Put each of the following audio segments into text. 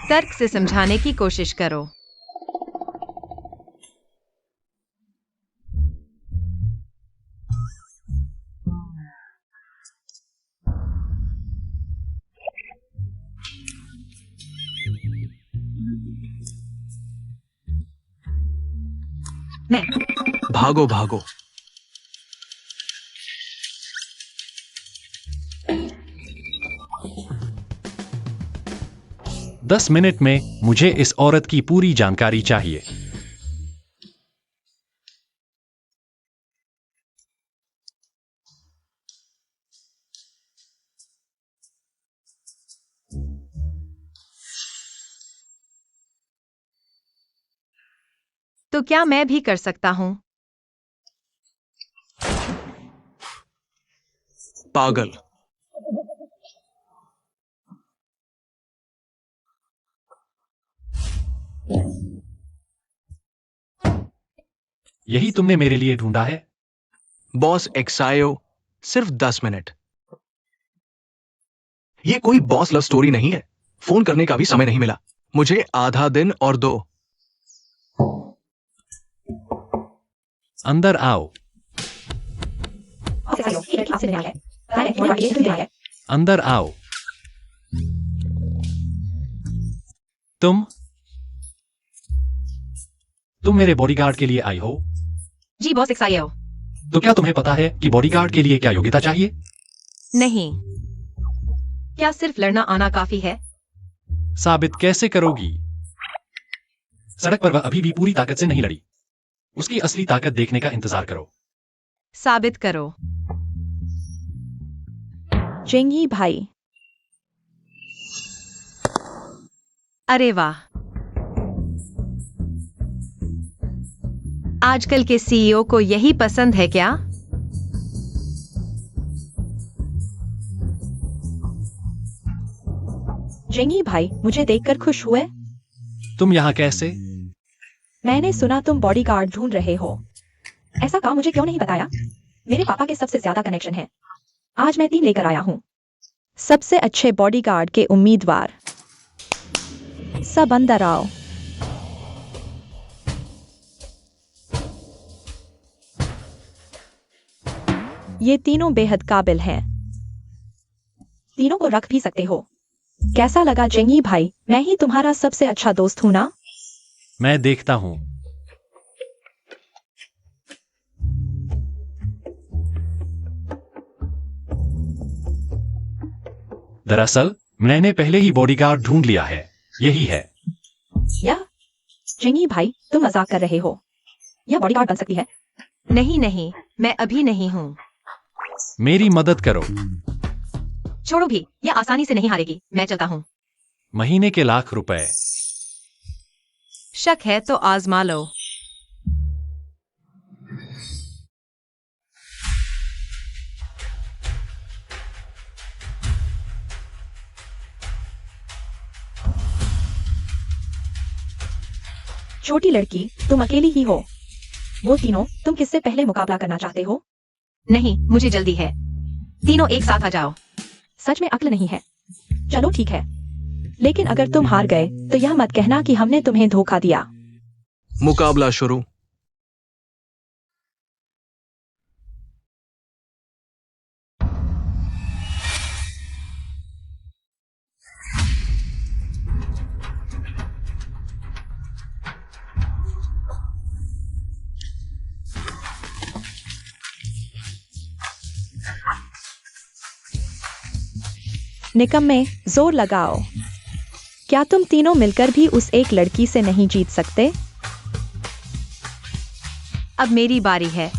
तर्क से समझाने की कोशिश करो। मैं भागो भागो। दस मिनट में मुझे इस औरत की पूरी जानकारी चाहिए। तो क्या मैं भी कर सकता हूँ? पागल। यही तुमने मेरे लिए ढूंढा है? बॉस एक्सायो, सिर्फ 10 मिनट। ये कोई बॉस लव स्टोरी नहीं है। फोन करने का भी समय नहीं मिला। मुझे आधा दिन और दो। अंदर आओ। अंदर आओ। तुम मेरे बॉडीगार्ड के लिए आई हो? जी बॉस एक्सायो। तो क्या तुम्हें पता है कि बॉडीगार्ड के लिए क्या योग्यता चाहिए? नहीं। क्या सिर्फ लड़ना आना काफी है? साबित कैसे करोगी? सड़क पर वह अभी भी पूरी ताकत से नहीं लड़ी। उसकी असली ताकत देखने का इंतजार करो। साबित करो। जेंगी भाई। अरे वाह, आजकल के सीईओ को यही पसंद है क्या? जेंगी भाई, मुझे देखकर खुश हुए? तुम यहाँ कैसे? मैंने सुना तुम बॉडीगार्ड ढूंढ रहे हो। ऐसा काम मुझे क्यों नहीं बताया? मेरे पापा के सबसे ज्यादा कनेक्शन है। आज मैं 3 लेकर आया हूँ। सबसे अच्छे बॉडीगार्ड के उम्मीदवार। सब अंदर आओ। ये तीनों बेहद काबिल हैं। तीनों को रख भी सकते हो। कैसा लगा जेंगी भाई? मैं ही तुम्हारा सबसे अच्छा दोस्त हूं ना? मैं देखता हूँ। दरअसल मैंने पहले ही बॉडीगार्ड ढूंढ लिया है। यही है। या जेंगी भाई, तुम मजाक कर रहे हो। यह बॉडीगार्ड बन सकती है। नहीं नहीं, मैं अभी नहीं हूँ। मेरी मदद करो। छोड़ो भी, यह आसानी से नहीं हारेगी। मैं चलता हूँ। महीने के लाख रुपए। शक है तो आजमा लो। छोटी लड़की, तुम अकेली ही हो। वो तीनों, तुम किससे पहले मुकाबला करना चाहते हो? नहीं, मुझे जल्दी है। तीनों एक साथ आ जाओ। सच में अक्ल नहीं है। चलो ठीक है, लेकिन अगर तुम हार गए तो यह मत कहना कि हमने तुम्हें धोखा दिया। मुकाबला शुरू। निकम्मे, जोर लगाओ। क्या तुम तीनों मिलकर भी उस एक लड़की से नहीं जीत सकते? अब मेरी बारी है।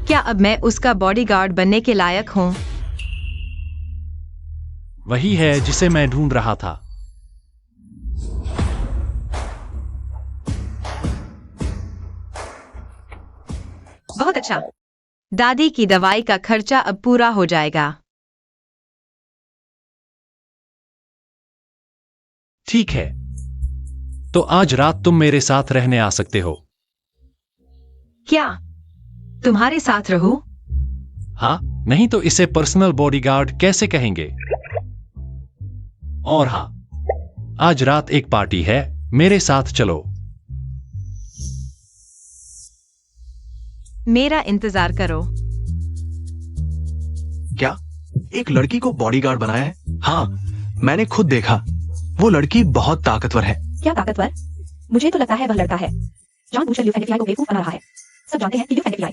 क्या अब मैं उसका बॉडीगार्ड बनने के लायक हूँ? वही है जिसे मैं ढूंढ रहा था। बहुत अच्छा। दादी की दवाई का खर्चा अब पूरा हो जाएगा। ठीक है, तो आज रात तुम मेरे साथ रहने आ सकते हो। क्या तुम्हारे साथ रहूं? हाँ, नहीं तो इसे पर्सनल बॉडीगार्ड कैसे कहेंगे। और हाँ, आज रात एक पार्टी है, मेरे साथ चलो। मेरा इंतजार करो। क्या एक लड़की को बॉडीगार्ड बनाया है? हाँ, मैंने खुद देखा। वो लड़की बहुत ताकतवर है। क्या ताकतवर? मुझे तो लगता है वह लड़का है जानबूझकर ल्यू फेंगफियाई को बेवकूफ बना रहा है। सब जानते हैं कि ल्यू फेंगफियाई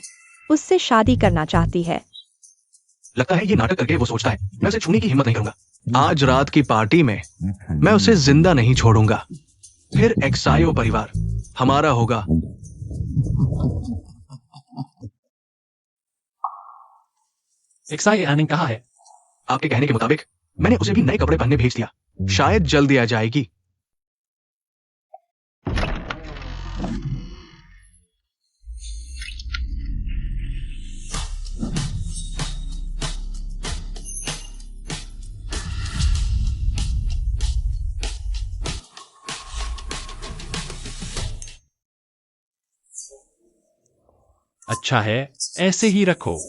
उससे शादी करना चाहती है। लगता है ये नाटक करके वो सोचता है मैं उसे छूने की हिम्मत नहीं करूंगा। आज रात की पार्टी में मैं उसे जिंदा नहीं छोड़ूंगा। फिर एक्सायो परिवार हमारा होगा। एक्साई एनिंग कहाँ है? आपके कहने के मुताबिक मैंने उसे भी नए कपड़े पहनने भेज दिया। शायद जल्दी आ जाएगी। अच्छा है, ऐसे ही रखो।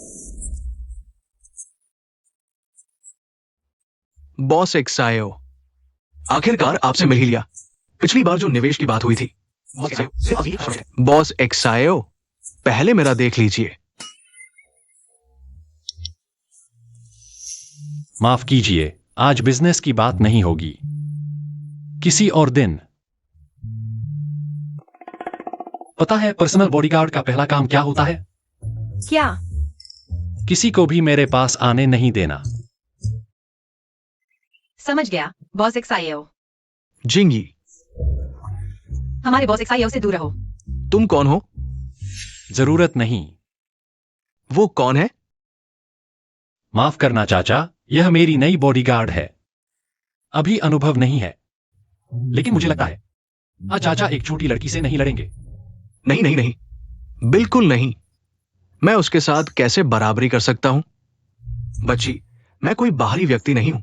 बॉस एक्सायो, आखिरकार आपसे मिल ही लिया। पिछली बार जो निवेश की बात हुई थी। बॉस एक्सायो, पहले मेरा देख लीजिए। माफ कीजिए, आज बिजनेस की बात नहीं होगी, किसी और दिन। पता है पर्सनल बॉडीगार्ड का पहला काम क्या होता है? क्या? किसी को भी मेरे पास आने नहीं देना। समझ गया बॉस एक्सायो। जिंगी, हमारे बॉस एक्सायो से दूर रहो। तुम कौन हो? जरूरत नहीं। वो कौन है? माफ करना चाचा, यह मेरी नई बॉडीगार्ड है। अभी अनुभव नहीं है, लेकिन मुझे लगता है आज चाचा एक छोटी लड़की से नहीं लड़ेंगे। नहीं नहीं नहीं, बिल्कुल नहीं। मैं उसके साथ कैसे बराबरी कर सकता हूं? बच्ची, मैं कोई बाहरी व्यक्ति नहीं हूं।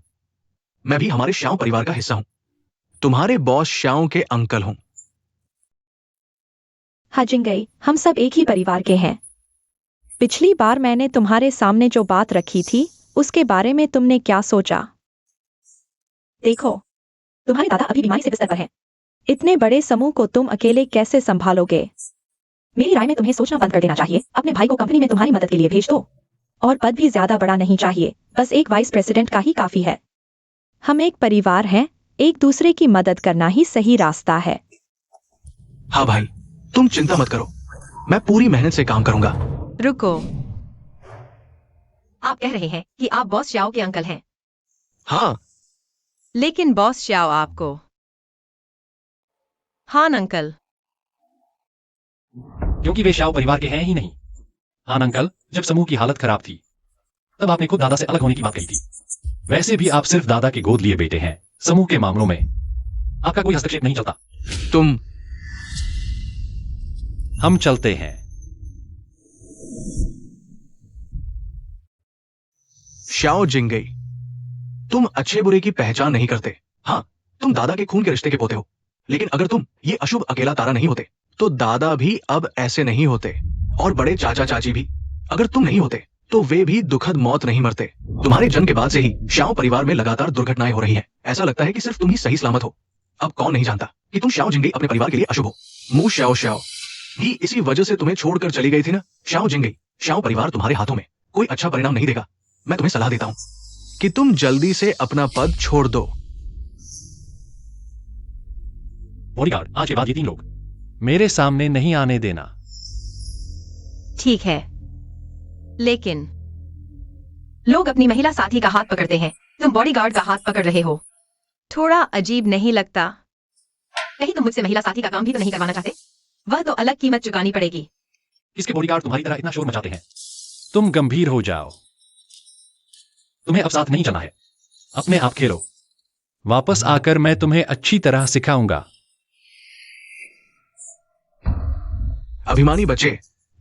मैं भी हमारे श्याओ परिवार का हिस्सा हूं। तुम्हारे बॉस श्याओ के अंकल हूं। हाँ जिंगई, हम सब एक ही परिवार के हैं। पिछली बार मैंने तुम्हारे सामने जो बात रखी थी उसके बारे में तुमने क्या सोचा? देखो, तुम्हारे दादा अभी बीमारी से बिस्तर पर हैं। इतने बड़े समूह को तुम अकेले कैसे संभालोगे? मेरी राय में तुम्हें सोचना बंद कर देना चाहिए। अपने भाई को कंपनी में तुम्हारी मदद के लिए भेज दो। और पद भी ज्यादा बड़ा नहीं चाहिए, बस एक वाइस प्रेसिडेंट का ही काफी है। हम एक परिवार हैं, एक दूसरे की मदद करना ही सही रास्ता है। हाँ भाई, तुम चिंता मत करो, मैं पूरी मेहनत से काम करूंगा। रुको, आप कह रहे हैं कि आप बॉस श्याओ के अंकल हैं, हाँ, लेकिन बॉस श्याओ आपको हाँ अंकल। क्योंकि वे श्याओ परिवार के हैं ही नहीं। हाँ अंकल, जब समूह की हालत खराब थी तब आपने खुद दादा से अलग होने की बात कही थी। वैसे भी आप सिर्फ दादा के गोद लिए बेटे हैं। समूह के मामलों में आपका कोई हस्तक्षेप नहीं चलता। तुम हम चलते हैं। श्याओ जिंगई, तुम अच्छे बुरे की पहचान नहीं करते। हाँ, तुम दादा के खून के रिश्ते के पोते हो, लेकिन अगर तुम ये अशुभ अकेला तारा नहीं होते तो दादा भी अब ऐसे नहीं होते, और बड़े चाचा चाची भी। अगर तुम नहीं होते तो वे भी दुखद मौत नहीं मरते। तुम्हारे जन्म के बाद से ही श्याओ परिवार में लगातार दुर्घटनाएं हो रही हैं। ऐसा लगता है कि सिर्फ तुम ही सही सलामत हो। अब कौन नहीं जानता कि तुम श्याओ जिंगई अपने परिवार के लिए अशुभ हो। मु श्याओ श्याओ भी इसी वजह से तुम्हें छोड़कर चली गई थी ना। श्याओ जिंगई, श्याओ परिवार तुम्हारे हाथों में कोई अच्छा परिणाम नहीं देगा। मैं तुम्हें सलाह देता हूं कि तुम जल्दी से अपना पद छोड़ दो। बॉडीगार्ड, आज के बाद ये 3 लोग मेरे सामने नहीं आने देना। ठीक है, लेकिन लोग अपनी महिला साथी का हाथ पकड़ते हैं, तुम बॉडीगार्ड का हाथ पकड़ रहे हो। थोड़ा अजीब नहीं लगता? कहीं तुम मुझसे महिला साथी का काम भी तो नहीं करवाना चाहते? वह तो अलग कीमत चुकानी पड़ेगी। इसके बॉडीगार्ड तुम्हारी तरह इतना शोर मचाते हैं। तुम गंभीर हो जाओ। तुम्हें अब साथ नहीं चलना है, अपने आप खेलो। वापस आकर मैं तुम्हें अच्छी तरह सिखाऊंगा। अभिमानी बच्चे,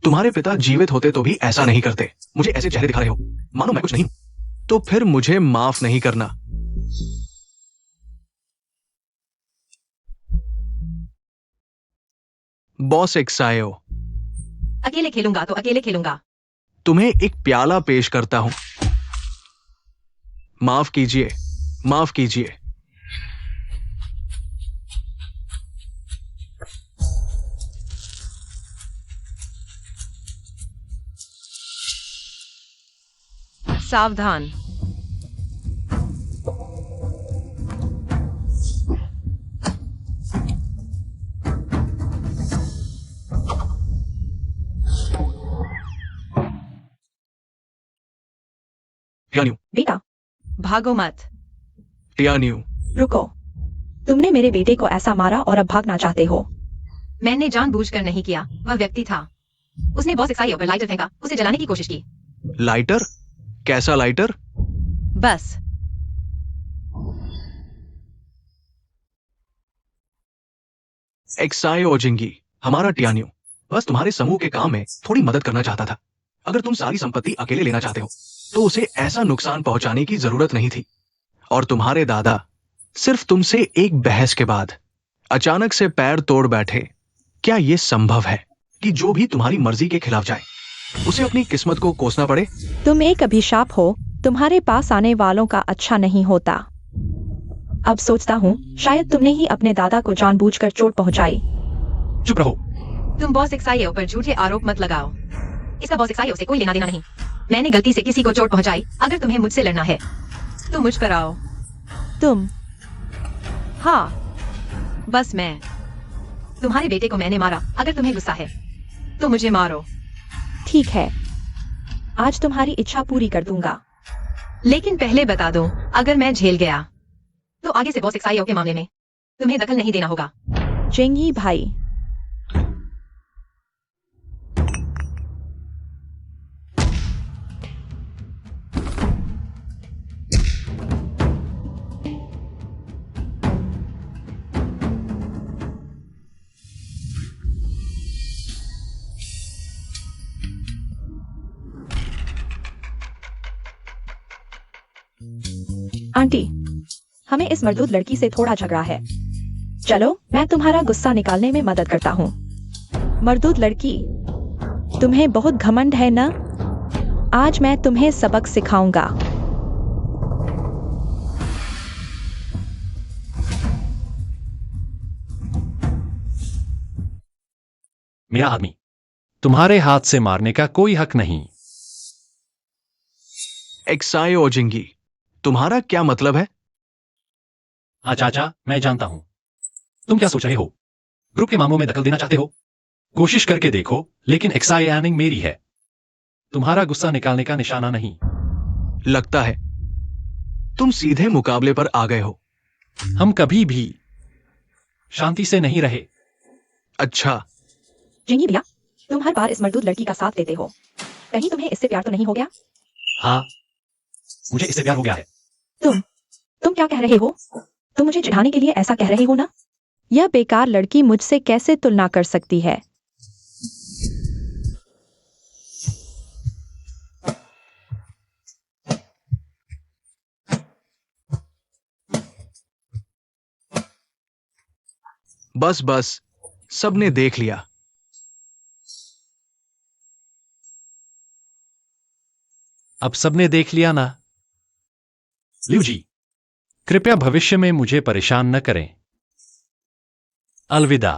तुम्हारे पिता जीवित होते तो भी ऐसा नहीं करते। मुझे ऐसे चेहरे दिखा रहे हो मानो मैं कुछ नहीं हूं। तो फिर मुझे माफ नहीं करना। बॉस एक्सायो, अकेले खेलूंगा तो अकेले खेलूंगा। तुम्हें एक प्याला पेश करता हूं। माफ कीजिए, माफ कीजिए। सावधान। टियान्यू, बेटा, भागो मत। टियान्यू, रुको। तुमने मेरे बेटे को ऐसा मारा और अब भागना चाहते हो? मैंने जानबूझकर नहीं किया। वह व्यक्ति था, उसने बॉस एक्साइयो पर लाइटर फेंका, उसे जलाने की कोशिश की। लाइटर? कैसा लाइटर? बस। एक्सायो जिंगी, हमारा टियान्यू बस तुम्हारे समूह के काम में थोड़ी मदद करना चाहता था। अगर तुम सारी संपत्ति अकेले लेना चाहते हो तो उसे ऐसा नुकसान पहुंचाने की जरूरत नहीं थी। और तुम्हारे दादा सिर्फ तुमसे एक बहस के बाद अचानक से पैर तोड़ बैठे। क्या यह संभव है कि जो भी तुम्हारी मर्जी के खिलाफ जाए उसे अपनी किस्मत को कोसना पड़े? तुम एक अभिशाप हो। तुम्हारे पास आने वालों का अच्छा नहीं होता। अब सोचता हूँ शायद तुमने ही अपने दादा को जानबूझकर चोट पहुंचाई। चुप रहो। तुम बॉस एक्साइयो पर झूठे आरोप मत लगाओ। इसका बॉस एक्साइयो से कोई लेना देना नहीं। मैंने गलती से किसी को चोट पहुंचाई। अगर तुम्हें मुझसे लड़ना है तो मुझ पर आओ। तुम? हाँ, बस मैं। तुम्हारे बेटे को मैंने मारा। अगर तुम्हें गुस्सा है तो मुझे मारो। ठीक है, आज तुम्हारी इच्छा पूरी कर दूंगा। लेकिन पहले बता दो, अगर मैं झेल गया तो आगे से बॉस एक्साइयो के मामले में तुम्हें दखल नहीं देना होगा। जेंगी भाई, आंटी, हमें इस मर्दूद लड़की से थोड़ा झगड़ा है। चलो, मैं तुम्हारा गुस्सा निकालने में मदद करता हूँ। मर्दूद लड़की, तुम्हें बहुत घमंड है ना? आज मैं तुम्हें सबक सिखाऊंगा। मेरा आदमी, तुम्हारे हाथ से मारने का कोई हक नहीं। एक्सायो जिंगी, तुम्हारा क्या मतलब है? हाँ चाचा, मैं जानता हूं। तुम क्या सोच रहे हो? ग्रुप के मामलों में दखल देना चाहते हो? कोशिश करके देखो, लेकिन एक्साइनिंग मेरी है। तुम्हारा गुस्सा निकालने का निशाना नहीं। लगता है तुम सीधे मुकाबले पर आ गए हो। हम कभी भी शांति से नहीं रहे। अच्छा, जेंगी भैया, तुम हर बार इस मर्दूद लड़की का साथ देते हो। कहीं तुम्हें इससे प्यार तो नहीं हो गया? हाँ, मुझे इससे प्यार हो गया है। तुम क्या कह रहे हो? तुम मुझे चिढ़ाने के लिए ऐसा कह रहे हो ना? यह बेकार लड़की मुझसे कैसे तुलना कर सकती है? बस बस, सबने देख लिया। अब सबने देख लिया ना? लिऊ जी, कृपया भविष्य में मुझे परेशान न करें। अलविदा।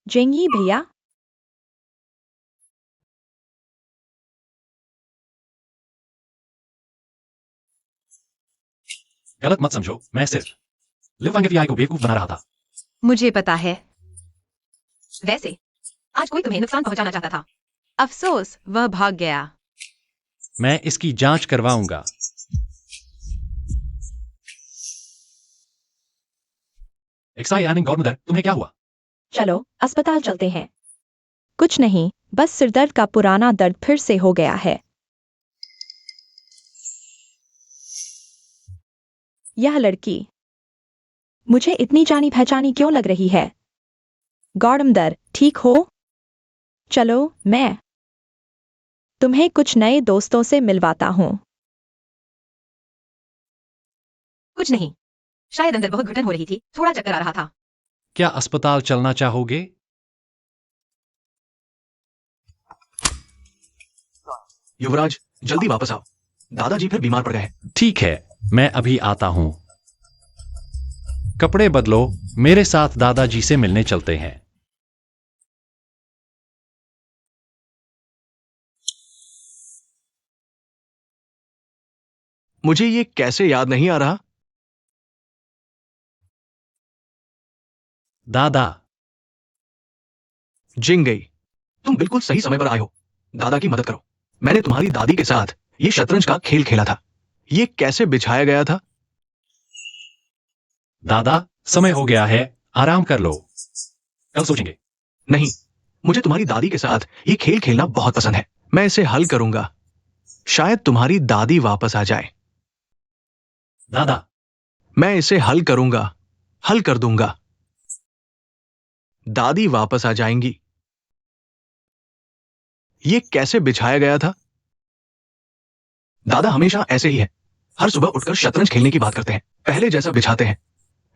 जेंगी भैया, गलत मत समझो, मैं सिर्फ लिव वांगेतियाई को बेवकूफ बना रहा था। मुझे पता है। वैसे आज कोई तुम्हें नुकसान पहुंचाना चाहता था। अफसोस, वह भाग गया। मैं इसकी जांच करवाऊंगा। एक्साइनिंग गॉर्मदर, तुम्हें क्या हुआ? चलो अस्पताल चलते हैं। कुछ नहीं, बस सिरदर्द का पुराना दर्द फिर से हो गया है। यह लड़की मुझे इतनी जानी पहचानी क्यों लग रही है? गौरमदर, ठीक हो? चलो, मैं तुम्हें कुछ नए दोस्तों से मिलवाता हूँ। कुछ नहीं, शायद अंदर बहुत घुटन हो रही थी, थोड़ा चक्कर आ रहा था। क्या अस्पताल चलना चाहोगे? युवराज, जल्दी वापस आओ, दादाजी फिर बीमार पड़ गए हैं। ठीक है, मैं अभी आता हूं। कपड़े बदलो, मेरे साथ दादाजी से मिलने चलते हैं। मुझे ये कैसे याद नहीं आ रहा? दादा, जिंगई, तुम बिल्कुल सही समय पर आए हो। दादा की मदद करो। मैंने तुम्हारी दादी के साथ ये शतरंज का खेल खेला था। ये कैसे बिछाया गया था? दादा, समय हो गया है, आराम कर लो, कल सोचेंगे। नहीं, मुझे तुम्हारी दादी के साथ ये खेल खेलना बहुत पसंद है। मैं इसे हल करूंगा। शायद तुम्हारी दादी वापस आ जाए। दादा, मैं इसे हल करूंगा, हल कर दूंगा। दादी वापस आ जाएंगी। ये कैसे बिछाया गया था? दादा हमेशा ऐसे ही है। हर सुबह उठकर शतरंज खेलने की बात करते हैं। पहले जैसा बिछाते हैं,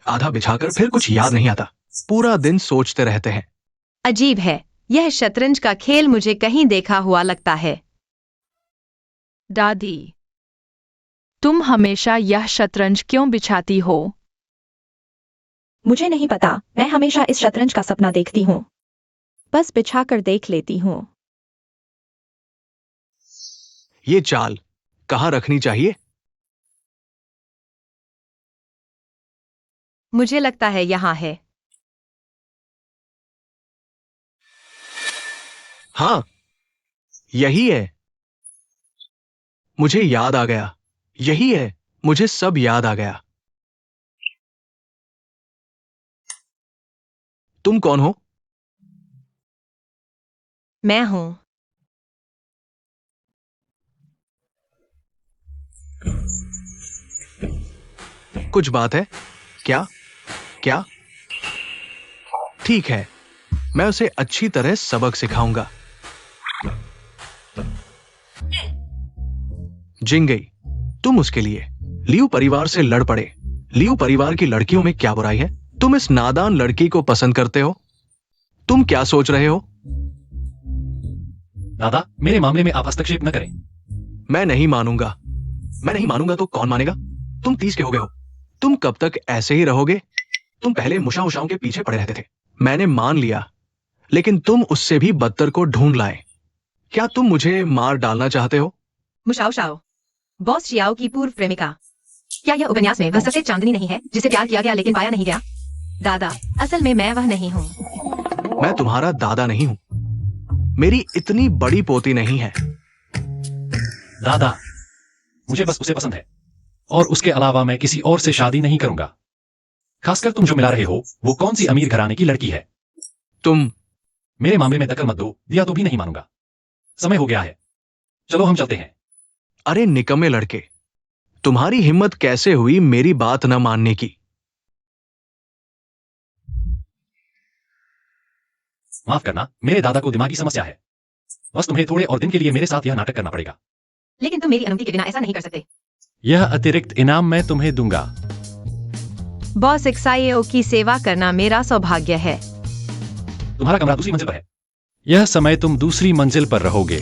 आधा बिछाकर फिर कुछ याद नहीं आता। पूरा दिन सोचते रहते हैं। अजीब है, यह शतरंज का खेल मुझे कहीं देखा हुआ लगता है। दादी, तुम हमेशा यह शतरंज क्यों बिछाती हो? मुझे नहीं पता, मैं हमेशा इस शतरंज का सपना देखती हूँ। बस बिछा कर देख लेती हूँ। ये चाल कहाँ रखनी चाहिए? मुझे लगता है यहाँ है। हाँ, यही है। मुझे याद आ गया। यही है, मुझे सब याद आ गया। तुम कौन हो? मैं हूं। कुछ बात है क्या? क्या? ठीक है, मैं उसे अच्छी तरह सबक सिखाऊंगा। जिंगई, तुम उसके लिए लियू परिवार से लड़ पड़े। लियू परिवार की लड़कियों में क्या बुराई है? तुम इस नादान लड़की को पसंद करते हो? तुम क्या सोच रहे हो? दादा, मेरे मामले में आप हस्तक्षेप न करें। मैं नहीं मानूंगा। मैं नहीं मानूंगा तो कौन मानेगा? तुम 30 के हो गए हो। तुम कब तक ऐसे ही रहोगे? तुम पहले मुशा उषाओं के पीछे पड़े रहते थे। मैंने मान लिया, लेकिन तुम उससे भी बदतर को ढूंढ लाए। क्या तुम मुझे मार डालना चाहते हो? मुशाओ शाओ, बॉस चियाओ की पूर्व प्रेमिका। क्या यह उपन्यास में वह सफेद चांदनी नहीं है जिसे प्यार किया गया लेकिन पाया नहीं गया? दादा, असल में मैं वह नहीं हूँ। मैं तुम्हारा दादा नहीं हूं। मेरी इतनी बड़ी पोती नहीं है। दादा, मुझे बस उसे पसंद है और उसके अलावा मैं किसी और से शादी नहीं करूंगा। खासकर तुम जो मिला रहे हो वो कौन सी अमीर घराने की लड़की है। तुम मेरे मामले में दखल मत दो, दिया तो भी नहीं मानूंगा। समय हो गया है, चलो हम चलते हैं। अरे निकम्मे लड़के, तुम्हारी हिम्मत कैसे हुई मेरी बात न मानने की? माफ करना, मेरे दादा को दिमागी समस्या है। बस तुम्हें थोड़े और दिन के लिए मेरे साथ यह नाटक करना पड़ेगा। लेकिन तुम मेरी अनुमति के बिना ऐसा नहीं कर सकते। यह अतिरिक्त इनाम मैं तुम्हें दूंगा। बॉस एक्साईओ की सेवा करना मेरा सौभाग्य है। तुम्हारा कमरा दूसरी मंजिल पर है। यह समय तुम दूसरी मंजिल पर रहोगे।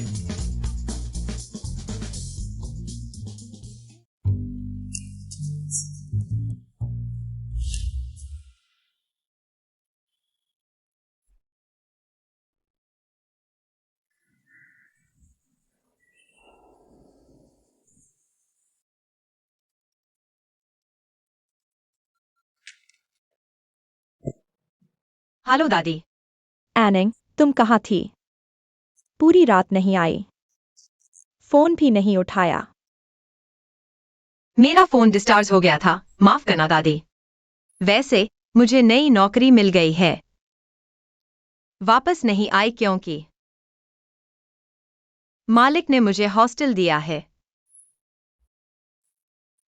हेलो दादी। एनिंग, तुम कहाँ थी? पूरी रात नहीं आई। फोन भी नहीं उठाया। मेरा फोन डिस्चार्ज हो गया था, माफ करना दादी। वैसे मुझे नई नौकरी मिल गई है। वापस नहीं आई क्योंकि मालिक ने मुझे हॉस्टल दिया है।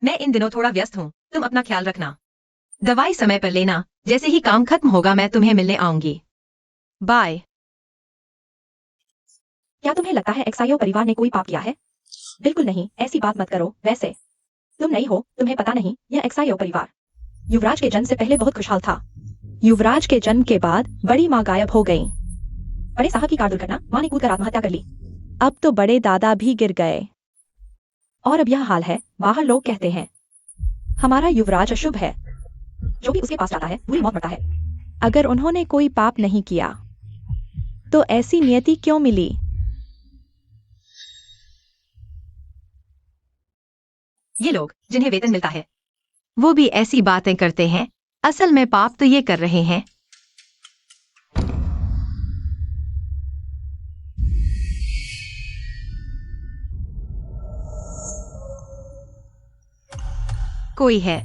मैं इन दिनों थोड़ा व्यस्त हूँ, तुम अपना ख्याल रखना। दवाई समय पर लेना। जैसे ही काम खत्म होगा मैं तुम्हें मिलने आऊंगी। बाय। क्या तुम्हें लगता है एक्सायो परिवार ने कोई पाप किया है? बिल्कुल नहीं, ऐसी बात मत करो। वैसे तुम नहीं हो, तुम्हें पता नहीं, यह एक्सायो परिवार युवराज के जन्म से पहले बहुत खुशहाल था। युवराज के जन्म के बाद बड़ी माँ गायब हो गई। बड़े साहब की कार दुर्घटना, माँ ने कूदकर आत्महत्या कर ली। अब तो बड़े दादा भी गिर गए और अब यह हाल है। बाहर लोग कहते हैं हमारा युवराज अशुभ है, जो भी उसके पास जाता है बुरी मौत मरता है। अगर उन्होंने कोई पाप नहीं किया तो ऐसी नियति क्यों मिली? ये लोग जिन्हें वेतन मिलता है वो भी ऐसी बातें करते हैं। असल में पाप तो ये कर रहे हैं। कोई है।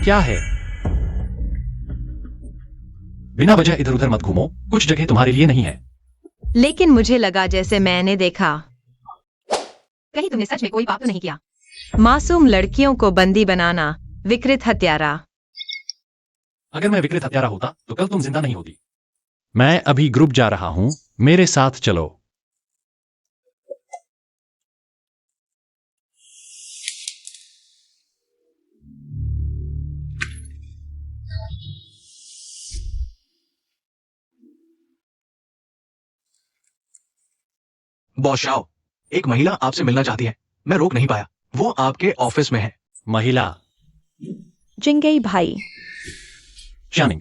क्या है? बिना वजह इधर उधर मत घूमो, कुछ जगह तुम्हारे लिए नहीं है। लेकिन मुझे लगा जैसे मैंने देखा। कहीं तुमने सच में कोई पाप तो नहीं किया? मासूम लड़कियों को बंदी बनाना, विकृत हत्यारा। अगर मैं विकृत हत्यारा होता तो कल तुम जिंदा नहीं होती। मैं अभी ग्रुप जा रहा हूं, मेरे साथ चलो। बॉस शाओ, एक महिला आपसे मिलना चाहती है। मैं रोक नहीं पाया। वो आपके ऑफिस में है। महिला? जिंगई भाई, शानिंग,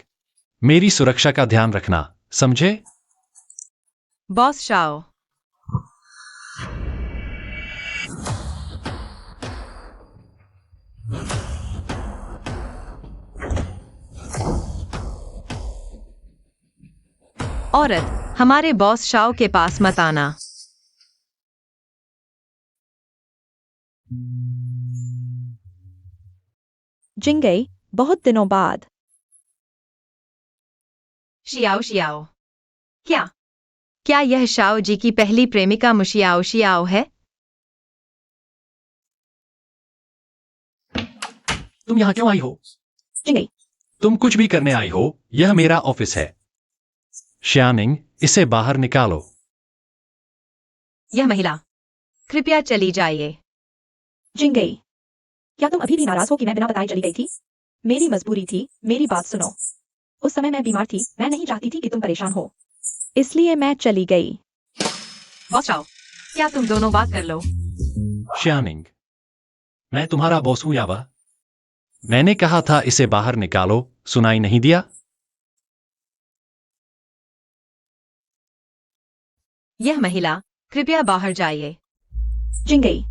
मेरी सुरक्षा का ध्यान रखना, समझे? Boss Shao. औरत, हमारे बॉस शाओ के पास मत आना। जिंगई, बहुत दिनों बाद। Xiao Xiao. क्या क्या यह शाओ जी की पहली प्रेमिका मुशियाओ शियाओ है? तुम यहाँ क्यों आई हो? जिंगई, तुम कुछ भी करने आई हो, यह मेरा ऑफिस है। श्यानिंग, इसे बाहर निकालो। यह महिला, कृपया चली जाइए। जिंगई, क्या तुम अभी भी नाराज हो कि मैं बिना बताए चली गई थी? मेरी मजबूरी थी, मेरी बात सुनो। उस समय मैं बीमार थी, मैं नहीं चाहती थी कि तुम परेशान हो, इसलिए मैं चली गई। बॉस शाओ, क्या तुम दोनों बात कर लो? श्यानिंग, मैं तुम्हारा बॉस हूं यावा। मैंने कहा था इसे बाहर निकालो, सुनाई नहीं दिया? यह महिला, कृपया बाहर जाइए। जिंगई,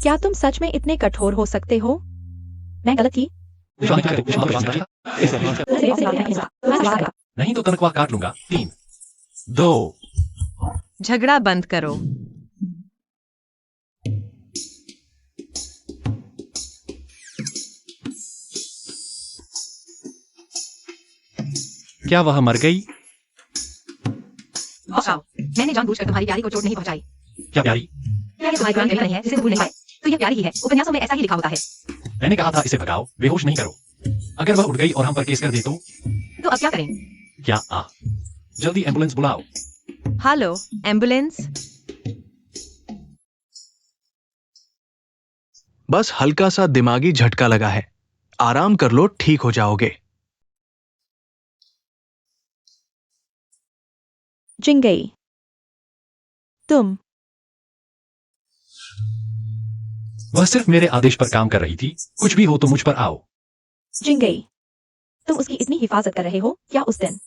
क्या तुम सच में इतने कठोर हो सकते हो? मैं गलत थी? नहीं तो तनख्वाह काट लूंगा। 3, 2। झगड़ा बंद करो। क्या वह मर गई? बॉस शाओ, मैंने जानबूझकर तुम्हारी प्यारी को चोट नहीं पहुंचाई। क्या प्यारी? क्या यह तुम्हारी पुरानी नहीं है जिसे तुम भूल नहीं पाए? तो यह प्यारी ही है। उपन्यासों में ऐसा ही लिखा होता है। मैंने कहा था इसे भगाओ, बेहोश नहीं करो। अगर वह उठ गई और हम पर केस कर दे तो? तो अब क्या करें? क्या जल्दी एम्बुलेंस बुलाओ। Hello, ambulance. बस हल्का सा दिमागी झटका लगा है। आराम कर लो, ठीक हो जाओगे। जिंगई, तुम वह सिर्फ मेरे आदेश पर काम कर रही थी। कुछ भी हो तो मुझ पर आओ। जिंगई, तुम उसकी इतनी हिफाजत कर रहे हो? क्या उस दिन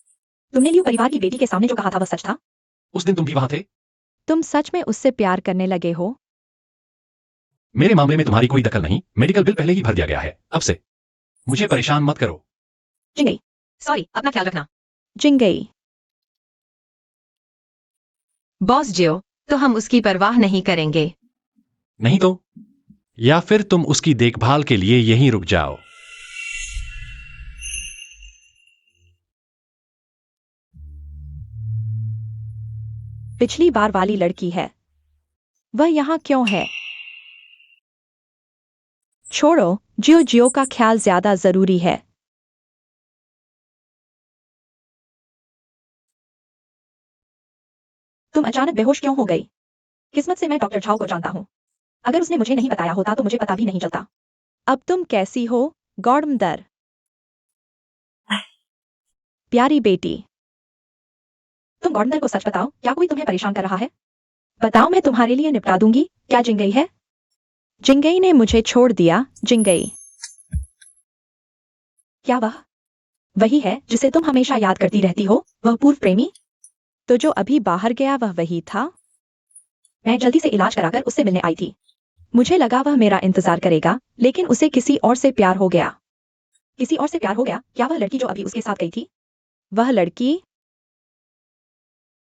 तुमने लियू परिवार की बेटी के सामने जो कहा था वह सच था? उस दिन तुम भी वहां थे? तुम सच में उससे प्यार करने लगे हो? मेरे मामले में तुम्हारी कोई दखल नहीं। मेडिकल बिल पहले ही भर दिया गया है। अब से मुझे परेशान मत करो। जिंगई, सॉरी, अपना ख्याल रखना। जिंगई, बॉस जियो, तो हम उसकी परवाह नहीं करेंगे। नहीं तो? या फिर तुम उसकी देखभाल के लिए यहीं रुक जाओ। पिछली बार वाली लड़की है। वह यहाँ क्यों है? छोड़ो, जियो जियो का ख्याल ज्यादा जरूरी है। तुम अचानक बेहोश क्यों हो गई? किस्मत से मैं डॉक्टर झाओ को जानता हूं। अगर उसने मुझे नहीं बताया होता तो मुझे पता भी नहीं चलता। अब तुम कैसी हो, गॉडमदर? प्यारी बेटी, तुम गॉडमदर को सच बताओ, क्या कोई तुम्हें परेशान कर रहा है? बताओ, मैं तुम्हारे लिए निपटा दूंगी। क्या जिंगई है? जिंगई ने मुझे छोड़ दिया। जिंगई? क्या वह वही है जिसे तुम हमेशा याद करती रहती हो, वह पूर्व प्रेमी? तो जो अभी बाहर गया वह वही था? मैं जल्दी से इलाज कराकर उससे मिलने आई थी। मुझे लगा वह मेरा इंतजार करेगा, लेकिन उसे किसी और से प्यार हो गया। किसी और से प्यार हो गया? क्या वह लड़की जो अभी उसके साथ गई थी? वह लड़की?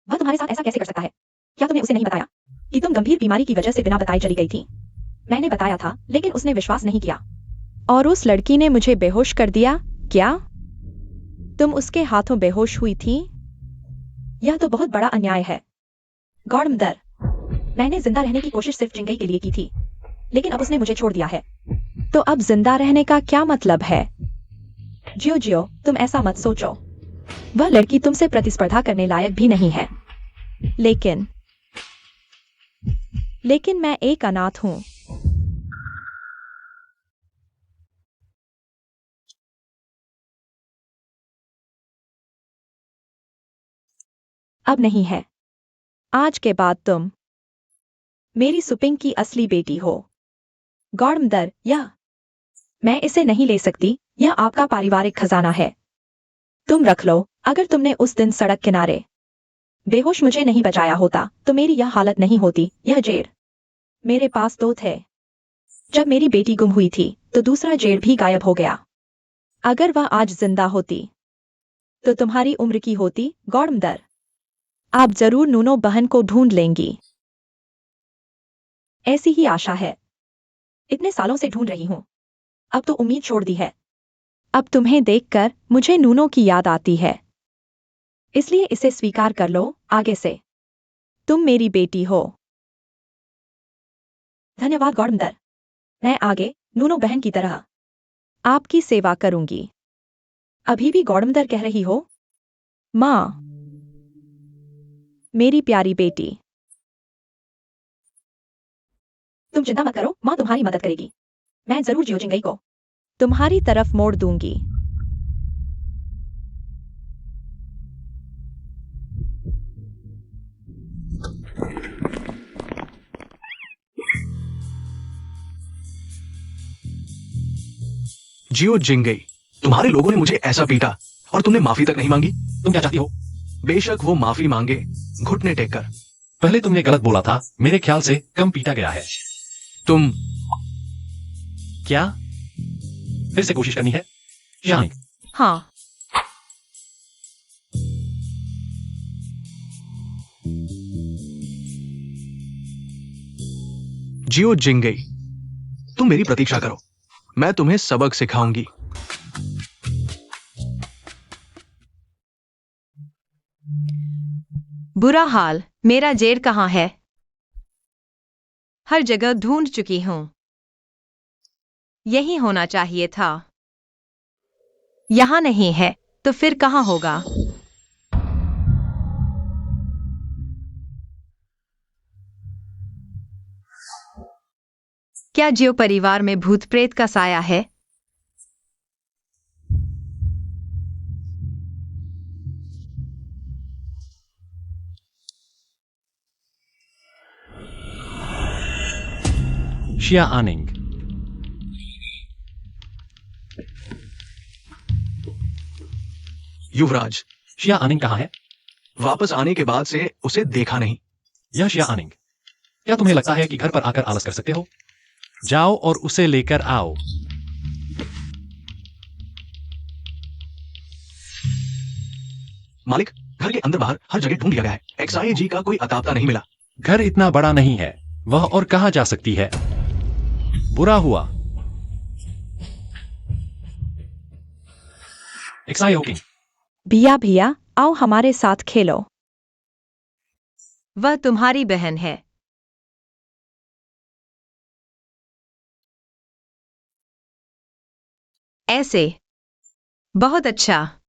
वह तुम्हारे साथ ऐसा कैसे कर सकता है? क्या तुमने उसे नहीं बताया कि तुम गंभीर बीमारी की वजह से बिना बताए चली गई थी? मैंने बताया था, लेकिन उसने विश्वास नहीं किया। और उस लड़की ने मुझे बेहोश कर दिया? क्या तुम उसके हाथों बेहोश हुई थी? यह तो बहुत बड़ा अन्याय है। गॉडमदर, मैंने जिंदा रहने की कोशिश सिर्फ जिंगई के लिए की थी, लेकिन अब उसने मुझे छोड़ दिया है। तो अब जिंदा रहने का क्या मतलब है? जियो जियो, तुम ऐसा मत सोचो। वह लड़की तुमसे प्रतिस्पर्धा करने लायक भी नहीं है। लेकिन मैं एक अनाथ हूं। अब नहीं है। आज के बाद तुम मेरी सुपिंग की असली बेटी हो। गॉडमदर, यह मैं इसे नहीं ले सकती। यह आपका पारिवारिक खजाना है। तुम रख लो। अगर तुमने उस दिन सड़क किनारे बेहोश मुझे नहीं बचाया होता तो मेरी यह हालत नहीं होती। यह जेड़ मेरे पास दो थे। जब मेरी बेटी गुम हुई थी तो दूसरा जेड़ भी गायब हो गया। अगर वह आज जिंदा होती तो तुम्हारी उम्र की होती। गॉडमदर, आप जरूर नूनो बहन को ढूंढ लेंगी। ऐसी ही आशा है। इतने सालों से ढूंढ रही हूं, अब तो उम्मीद छोड़ दी है। अब तुम्हें देखकर मुझे नूनो की याद आती है, इसलिए इसे स्वीकार कर लो। आगे से तुम मेरी बेटी हो। धन्यवाद गॉडमदर। मैं आगे नूनो बहन की तरह आपकी सेवा करूंगी। अभी भी गॉडमदर कह रही हो? माँ, मेरी प्यारी बेटी। तुम चिंता मत करो, माँ तुम्हारी मदद करेगी। मैं जरूर जियो जिंगई को तुम्हारी तरफ मोड़ दूंगी। जियो जिंगई, तुम्हारे लोगों ने मुझे ऐसा पीटा और तुमने माफी तक नहीं मांगी। तुम क्या चाहती हो? बेशक वो माफी मांगे, घुटने टेक कर। पहले तुमने गलत बोला था। मेरे ख्याल से कम पीटा गया है। तुम क्या फिर से कोशिश करनी है? शानिक, हाँ। जियो जिंगई, तुम मेरी प्रतीक्षा करो, मैं तुम्हें सबक सिखाऊंगी। बुरा हाल, मेरा जेड़ कहाँ है? हर जगह ढूंढ चुकी हूं। यही होना चाहिए था। यहां नहीं है तो फिर कहां होगा? क्या जियो परिवार में भूत प्रेत का साया है? शिया आनिंग। युवराज, शिया आनिंग कहाँ है? वापस आने के बाद से उसे देखा नहीं। यह शिया आनिंग, क्या तुम्हें लगता है कि घर पर आकर आलस कर सकते हो? जाओ और उसे लेकर आओ। मालिक, घर के अंदर बाहर हर जगह ढूंढ लिया गया है। XIG का कोई अतापता नहीं मिला। घर इतना बड़ा नहीं है, वह और कहाँ जा सकती है? बुरा हुआ। एक्साई होकिंग, भैया भैया, आओ हमारे साथ खेलो। वह तुम्हारी बहन है। ऐसे। बहुत अच्छा।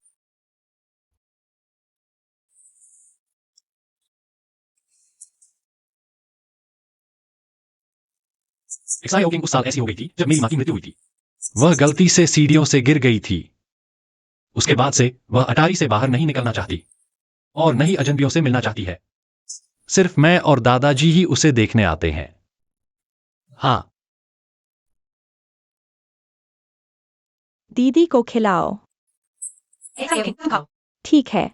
एक्साई ओकिंग उस साल ऐसी हो गई थी जब मेरी मां की मृत्यु हुई थी। वह गलती से सीढ़ियों से गिर गई थी। उसके बाद से वह अटारी से बाहर नहीं निकलना चाहती और नहीं अजनबियों से मिलना चाहती है। सिर्फ मैं और दादाजी ही उसे देखने आते हैं। हाँ, दीदी को खिलाओ। एक्साई ओकिंग, तुम खाओ। ठीक है।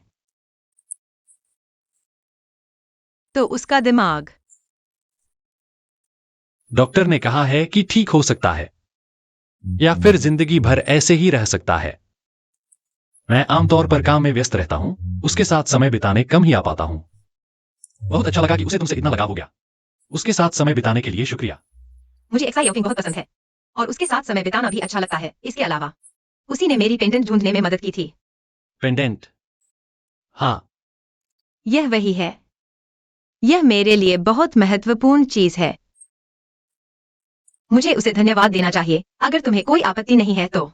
तो उसका दिमाग। डॉक्टर ने कहा है कि ठीक हो सकता है या फिर जिंदगी भर ऐसे ही रह सकता है। मैं आमतौर पर काम में व्यस्त रहता हूं, उसके साथ समय बिताने कम ही आ पाता हूं। बहुत अच्छा लगा कि उसे तुमसे इतना लगाव हो गया। उसके साथ समय बिताने के लिए शुक्रिया। मुझे एक्साई ओकिंग बहुत पसंद है और उसके साथ समय बिताना भी अच्छा लगता है। इसके अलावा उसी ने मेरी पेंडेंट ढूंढने में मदद की थी। पेंडेंट? हाँ, यह वही है। यह मेरे लिए बहुत महत्वपूर्ण चीज है। मुझे उसे धन्यवाद देना चाहिए। अगर तुम्हें कोई आपत्ति नहीं है तो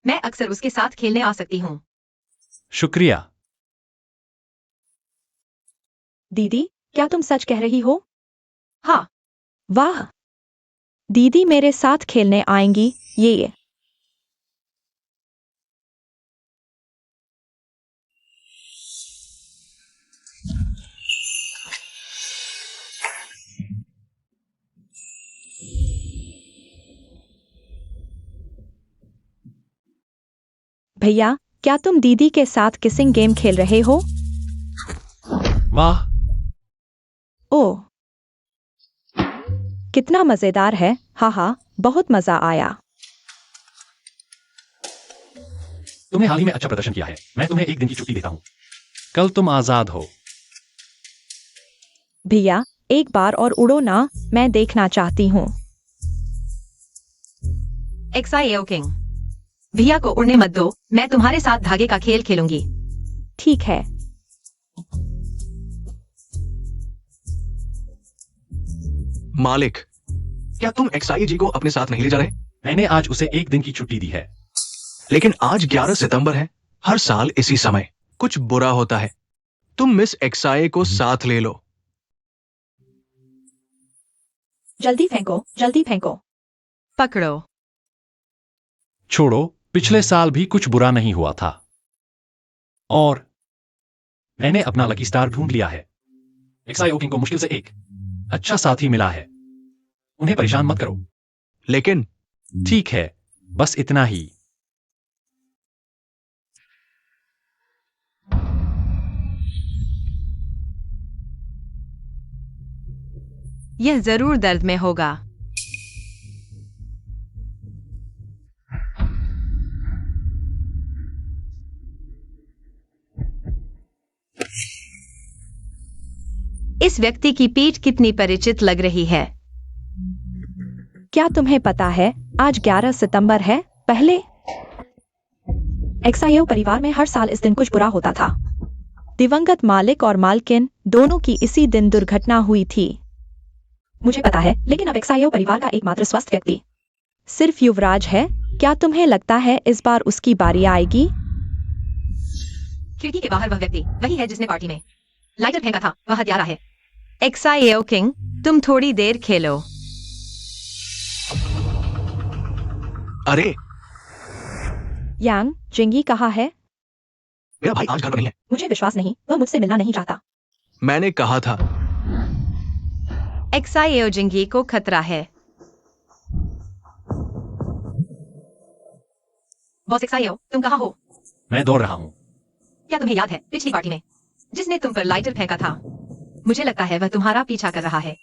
मैं अक्सर उसके साथ खेलने आ सकती हूँ। शुक्रिया। दीदी, क्या तुम सच कह रही हो? हाँ। वाह। दीदी मेरे साथ खेलने आएंगी। ये भैया, क्या तुम दीदी के साथ किसिंग गेम खेल रहे हो? वाह, ओह, कितना मजेदार है। हाँ, बहुत मजा आया। तुमने हाल ही में अच्छा प्रदर्शन किया है। मैं तुम्हें एक दिन की छुट्टी देता हूं। कल तुम आजाद हो। भैया, एक बार और उड़ो ना, मैं देखना चाहती हूँ। एक्साई ओकिंग, भैया को उड़ने मत दो। मैं तुम्हारे साथ धागे का खेल खेलूंगी। ठीक है। मालिक, क्या तुम एक्साई जी को अपने साथ नहीं ले जा रहे? मैंने आज उसे एक दिन की छुट्टी दी है। लेकिन आज 11 सितंबर है। हर साल इसी समय कुछ बुरा होता है। तुम मिस एक्साई को साथ ले लो। जल्दी फेंको, जल्दी फेंको। पकड़ो। छोड़ो, पिछले साल भी कुछ बुरा नहीं हुआ था और मैंने अपना लकी स्टार ढूंढ लिया है। एक्साई ओकिंग को मुश्किल से एक अच्छा साथी मिला है। उन्हें परेशान मत करो। लेकिन ठीक है, बस इतना ही। यह जरूर दर्द में होगा। इस व्यक्ति की पीठ कितनी परिचित लग रही है। क्या तुम्हें पता है आज 11 सितंबर है? पहले एक्साईओ परिवार में हर साल इस दिन कुछ बुरा होता था। दिवंगत मालिक और मालकिन दोनों की इसी दिन दुर्घटना हुई थी। मुझे पता है, लेकिन अब एक्साईओ परिवार का एकमात्र स्वस्थ व्यक्ति सिर्फ युवराज है। क्या तुम्हें लगता है इस बार उसकी बारी आएगी? खिड़की के बाहर वह व्यक्ति वही है जिसने पार्टी में लाइटर फेंका था। वह हत्यारा है। एक्साई ओकिंग, तुम थोड़ी देर खेलो। अरे, यांग, जिंगी कहाँ है? मेरा भाई आज घर पर नहीं है। मुझे विश्वास नहीं, वह मुझसे मिलना नहीं चाहता। मैंने कहा था। एक्साई जिंगी को खतरा है। बॉस एक्साई, तुम कहाँ हो? मैं दौड़ रहा हूं। क्या तुम्हें याद है पिछली पार्टी में जिसने तुम पर लाइटर फेंका था? मुझे लगता है वह तुम्हारा पीछा कर रहा है।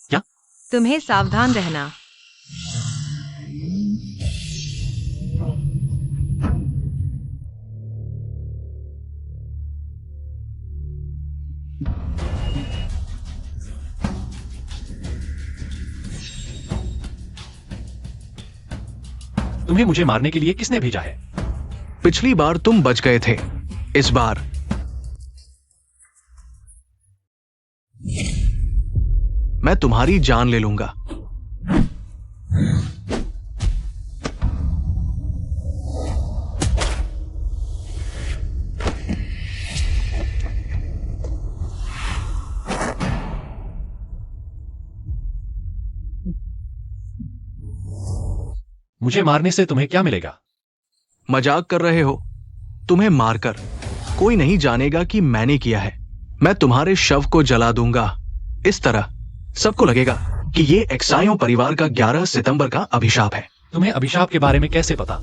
क्या? तुम्हें सावधान रहना। तुम्हें मुझे मारने के लिए किसने भेजा है? पिछली बार तुम बच गए थे। इस बार मैं तुम्हारी जान ले लूंगा। मुझे मारने से तुम्हें क्या मिलेगा? मजाक कर रहे हो? तुम्हें मारकर कोई नहीं जानेगा कि मैंने किया है। मैं तुम्हारे शव को जला दूंगा। इस तरह सबको लगेगा कि ये एक्सायो परिवार का 11 सितंबर का अभिशाप है। तुम्हें अभिशाप के बारे में कैसे पता?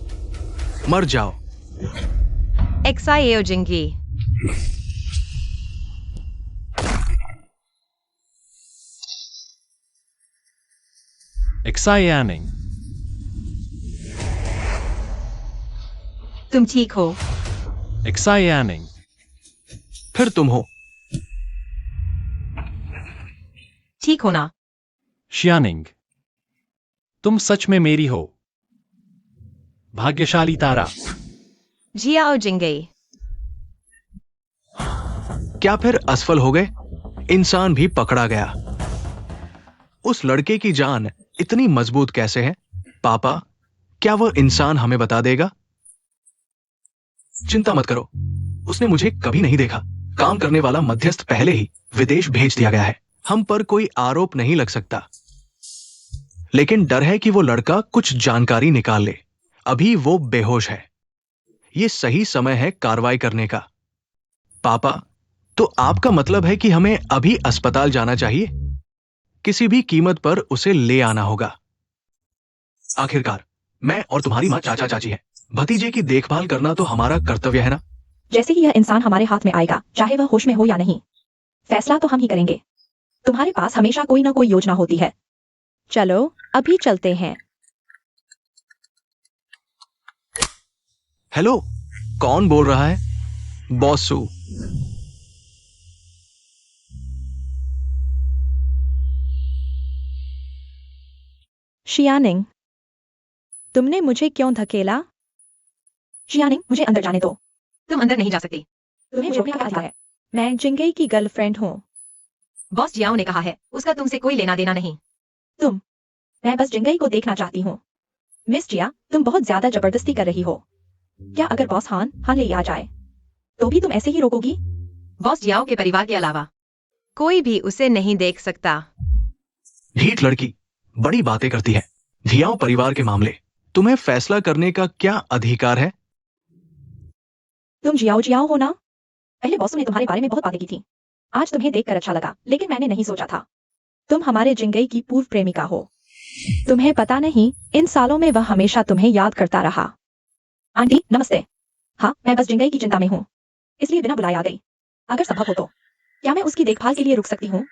मर जाओ। एक्साएओ जिंगी। एक्सायानिंग। तुम ठीक हो? एक्सायानिंग। फिर तुम हो। ठीक होना। शियानिंग। तुम सच में मेरी हो। भाग्यशाली तारा। जियाओ जिंगई। क्या फिर असफल हो गए? इंसान भी पकड़ा गया। उस लड़के की जान इतनी मजबूत कैसे है? पापा, क्या वह इंसान हमें बता देगा? चिंता मत करो, उसने मुझे कभी नहीं देखा। काम करने वाला मध्यस्थ पहले ही विदेश भेज दिया गया है। हम पर कोई आरोप नहीं लग सकता, लेकिन डर है कि वो लड़का कुछ जानकारी निकाल ले। अभी वो बेहोश है। ये सही समय है कार्रवाई करने का। पापा, तो आपका मतलब है कि हमें अभी अस्पताल जाना चाहिए? किसी भी कीमत पर उसे ले आना होगा। आखिरकार मैं और तुम्हारी मां चाचा चाची है। भतीजे की देखभाल करना तो हमारा कर्तव्य है ना? जैसे ही यह इंसान हमारे हाथ में आएगा, चाहे वह होश में हो या नहीं, फैसला तो हम ही करेंगे। तुम्हारे पास हमेशा कोई ना कोई योजना होती है। चलो अभी चलते हैं। हेलो, कौन बोल रहा है? बॉसू। शियानिंग, तुमने मुझे क्यों धकेला? शियानिंग, मुझे अंदर जाने दो। तुम अंदर नहीं जा सकती। तुम्हें रोकने का अधिकार है। मैं जिंगई की गर्लफ्रेंड हूँ। बॉस जियाओ ने कहा है, उसका तुमसे कोई लेना देना नहीं। मैं बस जिंगई को देखना चाहती हूँ। मिस जिया, तुम बहुत ज्यादा जबरदस्ती कर रही हो। क्या अगर बॉस हाँ ले आ जाए, तो भी तुम ऐसे ही रोकोगी? बॉस जियाओ के परिवार के अलावा कोई भी उसे नहीं देख सकता। ढीठ लड़की बड़ी बातें करती है। जियाओ परिवार के मामले तुम्हें फैसला करने का क्या अधिकार है? तुम जियाओ हो ना? पहले बॉसों ने तुम्हारे बारे में बहुत बातें की थी। आज तुम्हें देखकर अच्छा लगा, लेकिन मैंने नहीं सोचा था तुम हमारे जिंगई की पूर्व प्रेमिका हो। तुम्हें पता नहीं, इन सालों में वह हमेशा तुम्हें याद करता रहा। आंटी नमस्ते। हाँ, मैं बस जिंगई की चिंता में हूँ, इसलिए बिना बुलाए आ गई। अगर संभव हो तो क्या मैं उसकी देखभाल के लिए रुक सकती हूँ?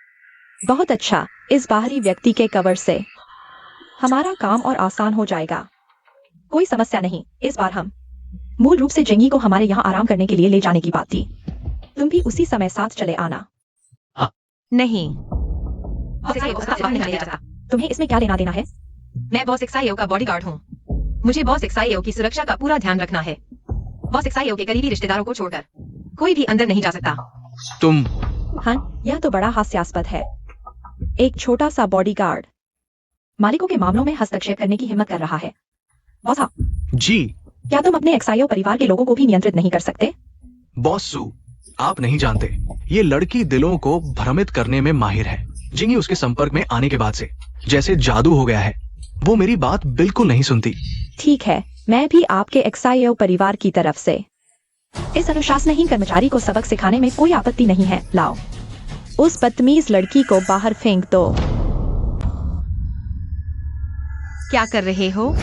बहुत अच्छा, इस बाहरी व्यक्ति के कवर से हमारा काम और आसान हो जाएगा। कोई समस्या नहीं। इस बार हम मूल रूप से जिंगी को हमारे यहाँ आराम करने के लिए ले जाने की बात थी। तुम भी उसी समय साथ चले आना। नहीं, बॉस एक्साएओ को साथ नहीं लिया जाता। तुम्हें इसमें क्या लेना देना है? मैं बॉस एक्साएओ का बॉडीगार्ड हूँ। मुझे बॉस एक्साएओ की सुरक्षा का पूरा ध्यान रखना है। बॉस एक्साएओ के करीबी रिश्तेदारों को छोड़कर कोई भी अंदर नहीं जा सकता। तुम हाँ, यह तो बड़ा हास्यास्पद है। एक छोटा सा बॉडीगार्ड मालिकों के मामलों में हस्तक्षेप करने की हिम्मत कर रहा है। बॉस हाँ, जी। क्या तुम अपने एक्साइओ परिवार के लोगों को भी नियंत्रित नहीं कर सकते? बॉस सू, आप नहीं जानते, ये लड़की दिलों को भ्रमित करने में माहिर है। जिंगी उसके संपर्क में आने के बाद से जैसे जादू हो गया है। वो मेरी बात बिल्कुल नहीं सुनती। ठीक है, मैं भी आपके एक्साइओ परिवार की तरफ से इस अनुशासनहीन कर्मचारी को सबक सिखाने में कोई आपत्ति नहीं है। लाओ, उस बदतमीज लड़की को बाहर फेंक दो। क्या कर रहे हो?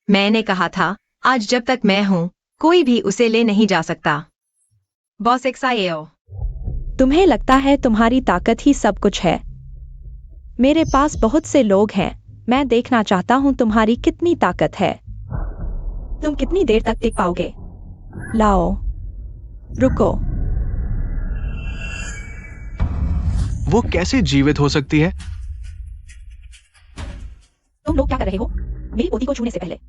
मैंने कहा था, आज जब तक मैं हूं, कोई भी उसे ले नहीं जा सकता। बॉस एक्साएओ, तुम्हें लगता है तुम्हारी ताकत ही सब कुछ है? मेरे पास बहुत से लोग हैं। मैं देखना चाहता हूं तुम्हारी कितनी ताकत है। तुम कितनी देर तक टिक पाओगे? लाओ, रुको। वो कैसे जीवित हो सकती है? तुम लोग क्या कर रहे हो? मेरी पोती को छूने से पहले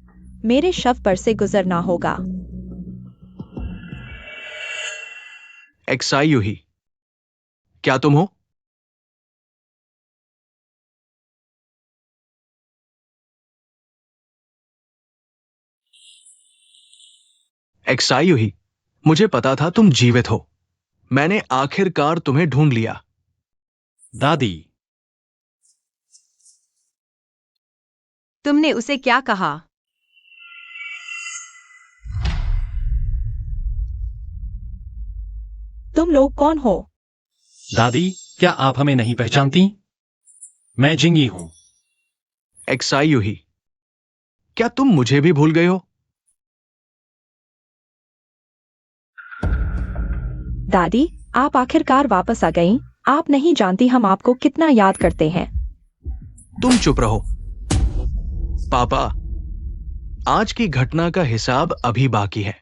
मेरे शव पर से गुजरना होगा। एक्साई यूही, क्या तुम हो? एक्साई यूही, मुझे पता था तुम जीवित हो। मैंने आखिरकार तुम्हें ढूंढ लिया। दादी, तुमने उसे क्या कहा? तुम लोग कौन हो? दादी, क्या आप हमें नहीं पहचानती? मैं जिंगी हूं। एक्साई यूही, क्या तुम मुझे भी भूल गए हो? दादी, आप आखिरकार वापस आ गईं। आप नहीं जानती हम आपको कितना याद करते हैं। तुम चुप रहो। पापा, आज की घटना का हिसाब अभी बाकी है।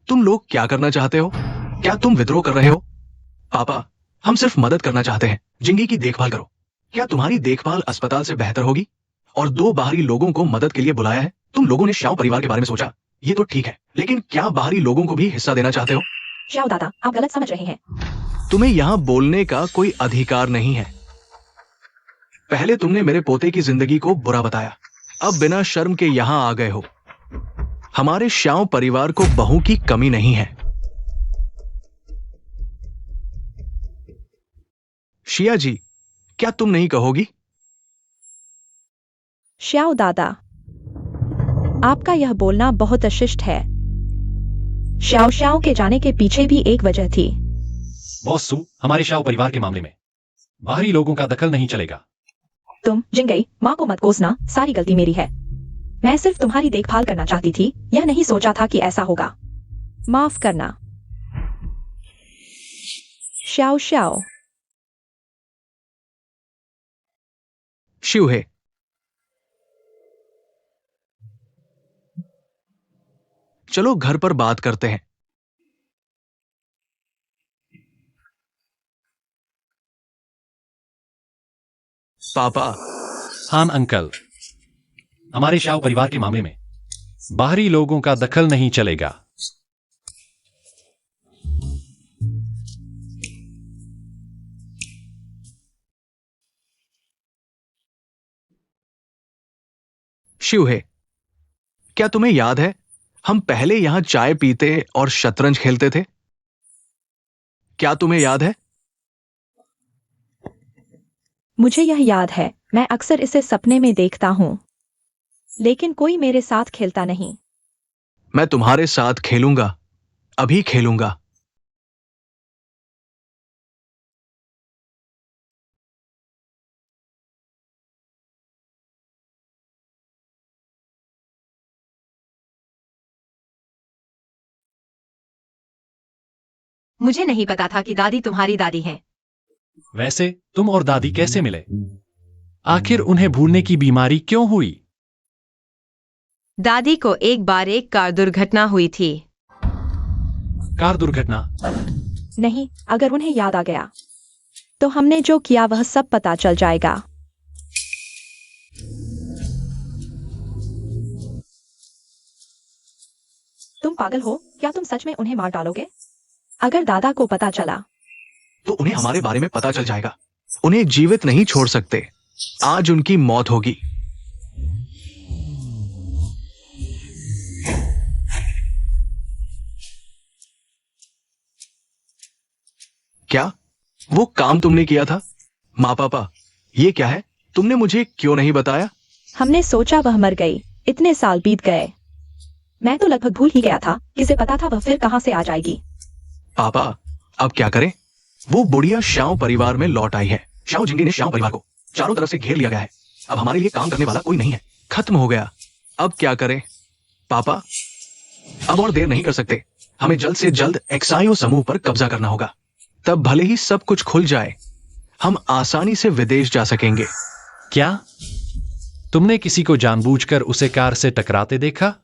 तुम लोग क्या करना चाहते हो? क्या तुम विद्रोह कर रहे हो? पापा, हम सिर्फ मदद करना चाहते हैं। जिंगी की देखभाल करो। क्या तुम्हारी देखभाल अस्पताल से बेहतर होगी? और 2 बाहरी लोगों को मदद के लिए बुलाया है। तुम लोगों ने श्याओ परिवार के बारे में सोचा, ये तो ठीक है, लेकिन क्या बाहरी लोगों को भी हिस्सा देना चाहते हो? श्याओ दादा, आप गलत समझ रहे हैं। तुम्हें यहां बोलने का कोई अधिकार नहीं है। पहले तुमने मेरे पोते की जिंदगी को बुरा बताया, अब बिना शर्म के यहां आ गए हो। हमारे श्याओ परिवार को बहू की कमी नहीं है। शिया जी, क्या तुम नहीं कहोगी? श्याओ दादा, आपका यह बोलना बहुत अशिष्ट है। श्याओ श्याओ के जाने के पीछे भी एक वजह थी। बॉस सू, हमारे शाओ परिवार के मामले में बाहरी लोगों का दखल नहीं चलेगा। तुम जिंगई, माँ को मत कोसना, सारी गलती मेरी है। मैं सिर्फ तुम्हारी देखभाल करना चाहती थी, यह नहीं सोचा था कि ऐसा होगा। माफ करना। श्याओ श्याओ। शिव है। चलो घर पर बात करते हैं। पापा, हाँ अंकल, हमारे शाओ परिवार के मामले में बाहरी लोगों का दखल नहीं चलेगा। शिव है, क्या तुम्हें याद है हम पहले यहां चाय पीते और शतरंज खेलते थे? क्या तुम्हें याद है? मुझे यह याद है, मैं अक्सर इसे सपने में देखता हूँ, लेकिन कोई मेरे साथ खेलता नहीं। मैं तुम्हारे साथ खेलूंगा, अभी खेलूंगा। मुझे नहीं पता था कि दादी तुम्हारी दादी है। वैसे तुम और दादी कैसे मिले? आखिर उन्हें भूलने की बीमारी क्यों हुई? दादी को एक बार एक कार दुर्घटना हुई थी। कार दुर्घटना? नहीं, अगर उन्हें याद आ गया तो हमने जो किया वह सब पता चल जाएगा। तुम पागल हो? क्या तुम सच में उन्हें मार डालोगे? अगर दादा को पता चला तो उन्हें हमारे बारे में पता चल जाएगा। उन्हें जीवित नहीं छोड़ सकते। आज उनकी मौत होगी। क्या वो काम तुमने किया था? माँ पापा, ये क्या है? तुमने मुझे क्यों नहीं बताया? हमने सोचा वह मर गई। इतने साल बीत गए, मैं तो लगभग भूल ही गया था। किसे पता था वह फिर कहां से आ जाएगी। पापा, अब क्या करें? वो बुढ़िया श्याओ परिवार में लौट आई है। श्याओ जिंगी ने श्याओ परिवार को चारों तरफ से घेर लिया गया है। अब हमारे लिए काम करने वाला कोई नहीं है। खत्म हो गया। अब क्या करें? पापा, अब और देर नहीं कर सकते। हमें जल्द से जल्द एक्साइओ समूह पर कब्जा करना होगा। तब भले ही सब कुछ खुल जाए, हम आसानी से विदेश जा सकेंगे। क्या तुमने किसी को जानबूझकर उसे कार से टकराते देखा?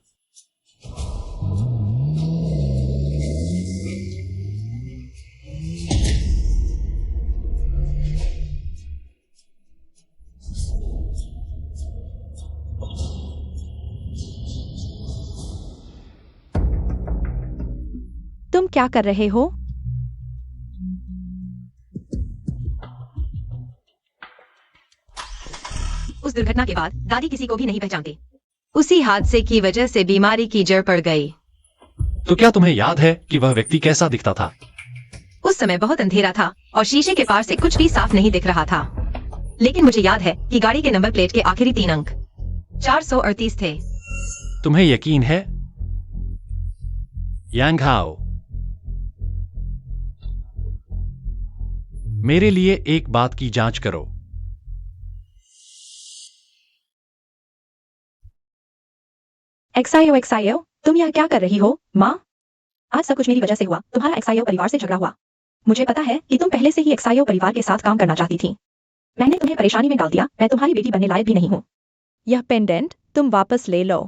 क्या कर रहे हो? उस दुर्घटना के बाद दादी किसी को भी नहीं पहचानती। उसी हादसे की वजह से बीमारी की जड़ पड़ गई। तो क्या तुम्हें याद है कि वह व्यक्ति कैसा दिखता था? उस समय बहुत अंधेरा था और शीशे के पार से कुछ भी साफ नहीं दिख रहा था, लेकिन मुझे याद है कि गाड़ी के नंबर प्लेट के आखिरी 3 अंक 438 थे। तुम्हें यकीन है? यांग हाओ, मेरे लिए एक बात की जांच करो। XIO, तुम यहाँ क्या कर रही हो, माँ? आज सब कुछ मेरी वजह से हुआ। तुम्हारा XIO परिवार से झगड़ा हुआ। मुझे पता है कि तुम पहले से ही XIO परिवार के साथ काम करना चाहती थी। मैंने तुम्हें परेशानी में डाल दिया। मैं तुम्हारी बेटी बनने लायक भी नहीं हूँ। यह पेंडेंट तुम वापस ले लो।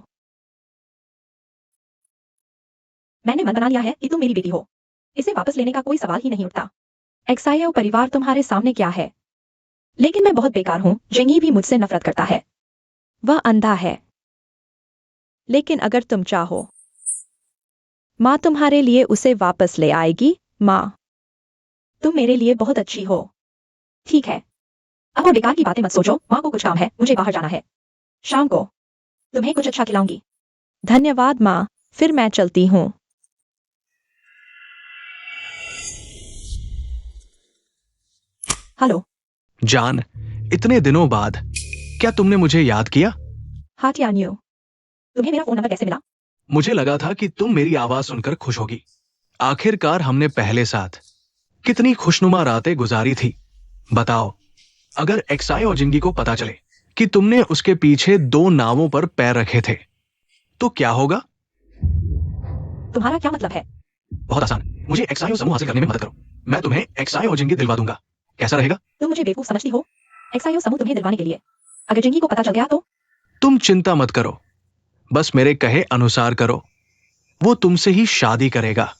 मैंने मन बना लिया है कि तुम मेरी बेटी हो। इसे वापस लेने का कोई सवाल ही नहीं उठता। XIO परिवार तुम्हारे सामने क्या है? लेकिन मैं बहुत बेकार हूँ। जिंगी भी मुझसे नफरत करता है। वह अंधा है, लेकिन अगर तुम चाहो, माँ तुम्हारे लिए उसे वापस ले आएगी। माँ, तुम मेरे लिए बहुत अच्छी हो। ठीक है, अब और बेकार की बातें मत सोचो। माँ को कुछ काम है, मुझे बाहर जाना है। शाम को तुम्हें कुछ अच्छा खिलाऊंगी। धन्यवाद माँ, फिर मैं चलती हूँ। हेलो जान, इतने दिनों बाद क्या तुमने मुझे याद किया? हाँ टियान्यू, तुम्हें मेरा फोन नंबर कैसे मिला? मुझे लगा था कि तुम मेरी आवाज सुनकर खुश होगी। आखिरकार हमने पहले साथ कितनी खुशनुमा रातें गुजारी थी। बताओ, अगर एक्साई और जिंगी को पता चले कि तुमने उसके पीछे 2 नावों पर पैर रखे थे, तो क्या होगा? तुम्हारा क्या मतलब है? बहुत आसान, मुझे एक्साई समूह हासिल करने में मदद करो। मैं तुम्हें एक्साई और जिंगी दिलवा दूंगा। कैसा रहेगा? तुम मुझे बेवकूफ समझती हो? XIO समूह तुम्हें दिलवाने के लिए। अगर जिंगी को पता चल गया तो? तुम चिंता मत करो, बस मेरे कहे अनुसार करो। वो तुमसे ही शादी करेगा।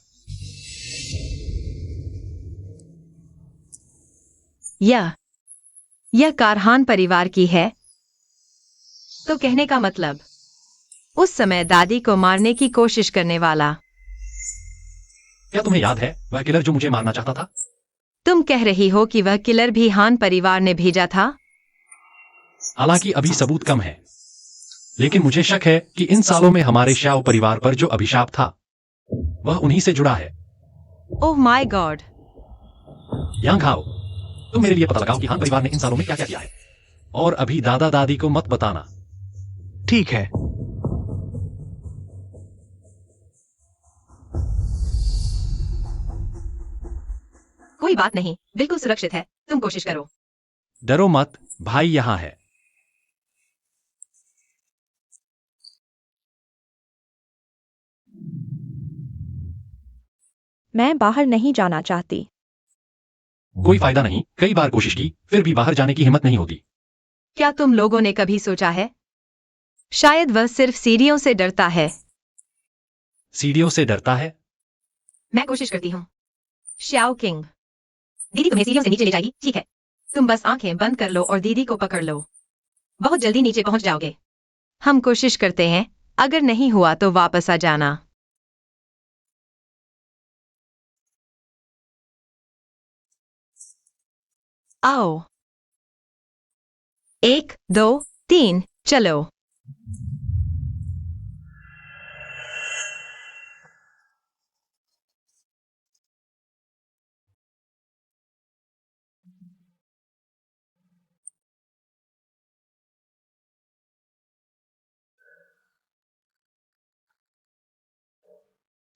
यह कारहान परिवार की है। तो कहने का मतलब, उस समय दादी को मारने की कोशिश करने वाला। क्या तुम्हें याद है वह किलर जो मुझे मारना चाहता था? तुम कह रही हो कि वह किलर भी हान परिवार ने भेजा था? हालांकि अभी सबूत कम है, लेकिन मुझे शक है कि इन सालों में हमारे श्याओ परिवार पर जो अभिशाप था वह उन्हीं से जुड़ा है। Oh my God. यांग हाओ, तुम मेरे लिए पता लगाओ कि हान परिवार ने इन सालों में क्या क्या किया है, और अभी दादा दादी को मत बताना। ठीक है। कोई बात नहीं, बिल्कुल सुरक्षित है। तुम कोशिश करो। डरो मत, भाई यहां है। मैं बाहर नहीं जाना चाहती। कोई फायदा नहीं, कई बार कोशिश की, फिर भी बाहर जाने की हिम्मत नहीं होती। क्या तुम लोगों ने कभी सोचा है, शायद वह सिर्फ सीढ़ियों से डरता है। सीढ़ियों से डरता है? मैं कोशिश करती हूँ। श्याओ किंग, दीदी तुम्हें सीढ़ियों से नीचे ले जाएगी, ठीक है? तुम बस आंखें बंद कर लो और दीदी को पकड़ लो। बहुत जल्दी नीचे पहुंच जाओगे। हम कोशिश करते हैं, अगर नहीं हुआ तो वापस आ जाना। आओ, 1 2 3 चलो।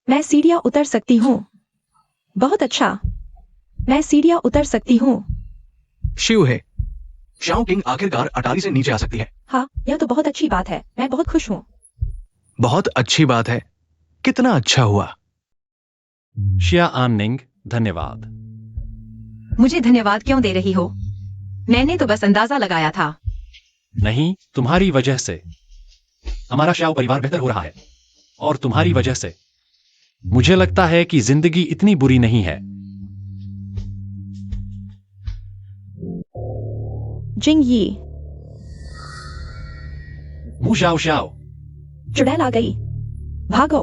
मैं सीढ़ियां उतर सकती हूँ। बहुत अच्छा, मैं सीढ़ियां उतर सकती हूँ। शिव है। शाओ किंग आखिरकार अटारी से नीचे आ सकती है। हाँ, यह तो बहुत अच्छी बात है। मैं बहुत खुश हूँ। बहुत अच्छी बात है। कितना अच्छा हुआ। शिया आननिंग, धन्यवाद। मुझे धन्यवाद क्यों दे रही हो? मैंने तो बस अंदाजा लगाया था। नहीं, तुम्हारी वजह से हमारा श्याओ परिवार बेहतर हो रहा है, और तुम्हारी वजह से मुझे लगता है कि जिंदगी इतनी बुरी नहीं है। जिंग यी, मु शाओ शाओ, चुड़ैल आ गई। भागो,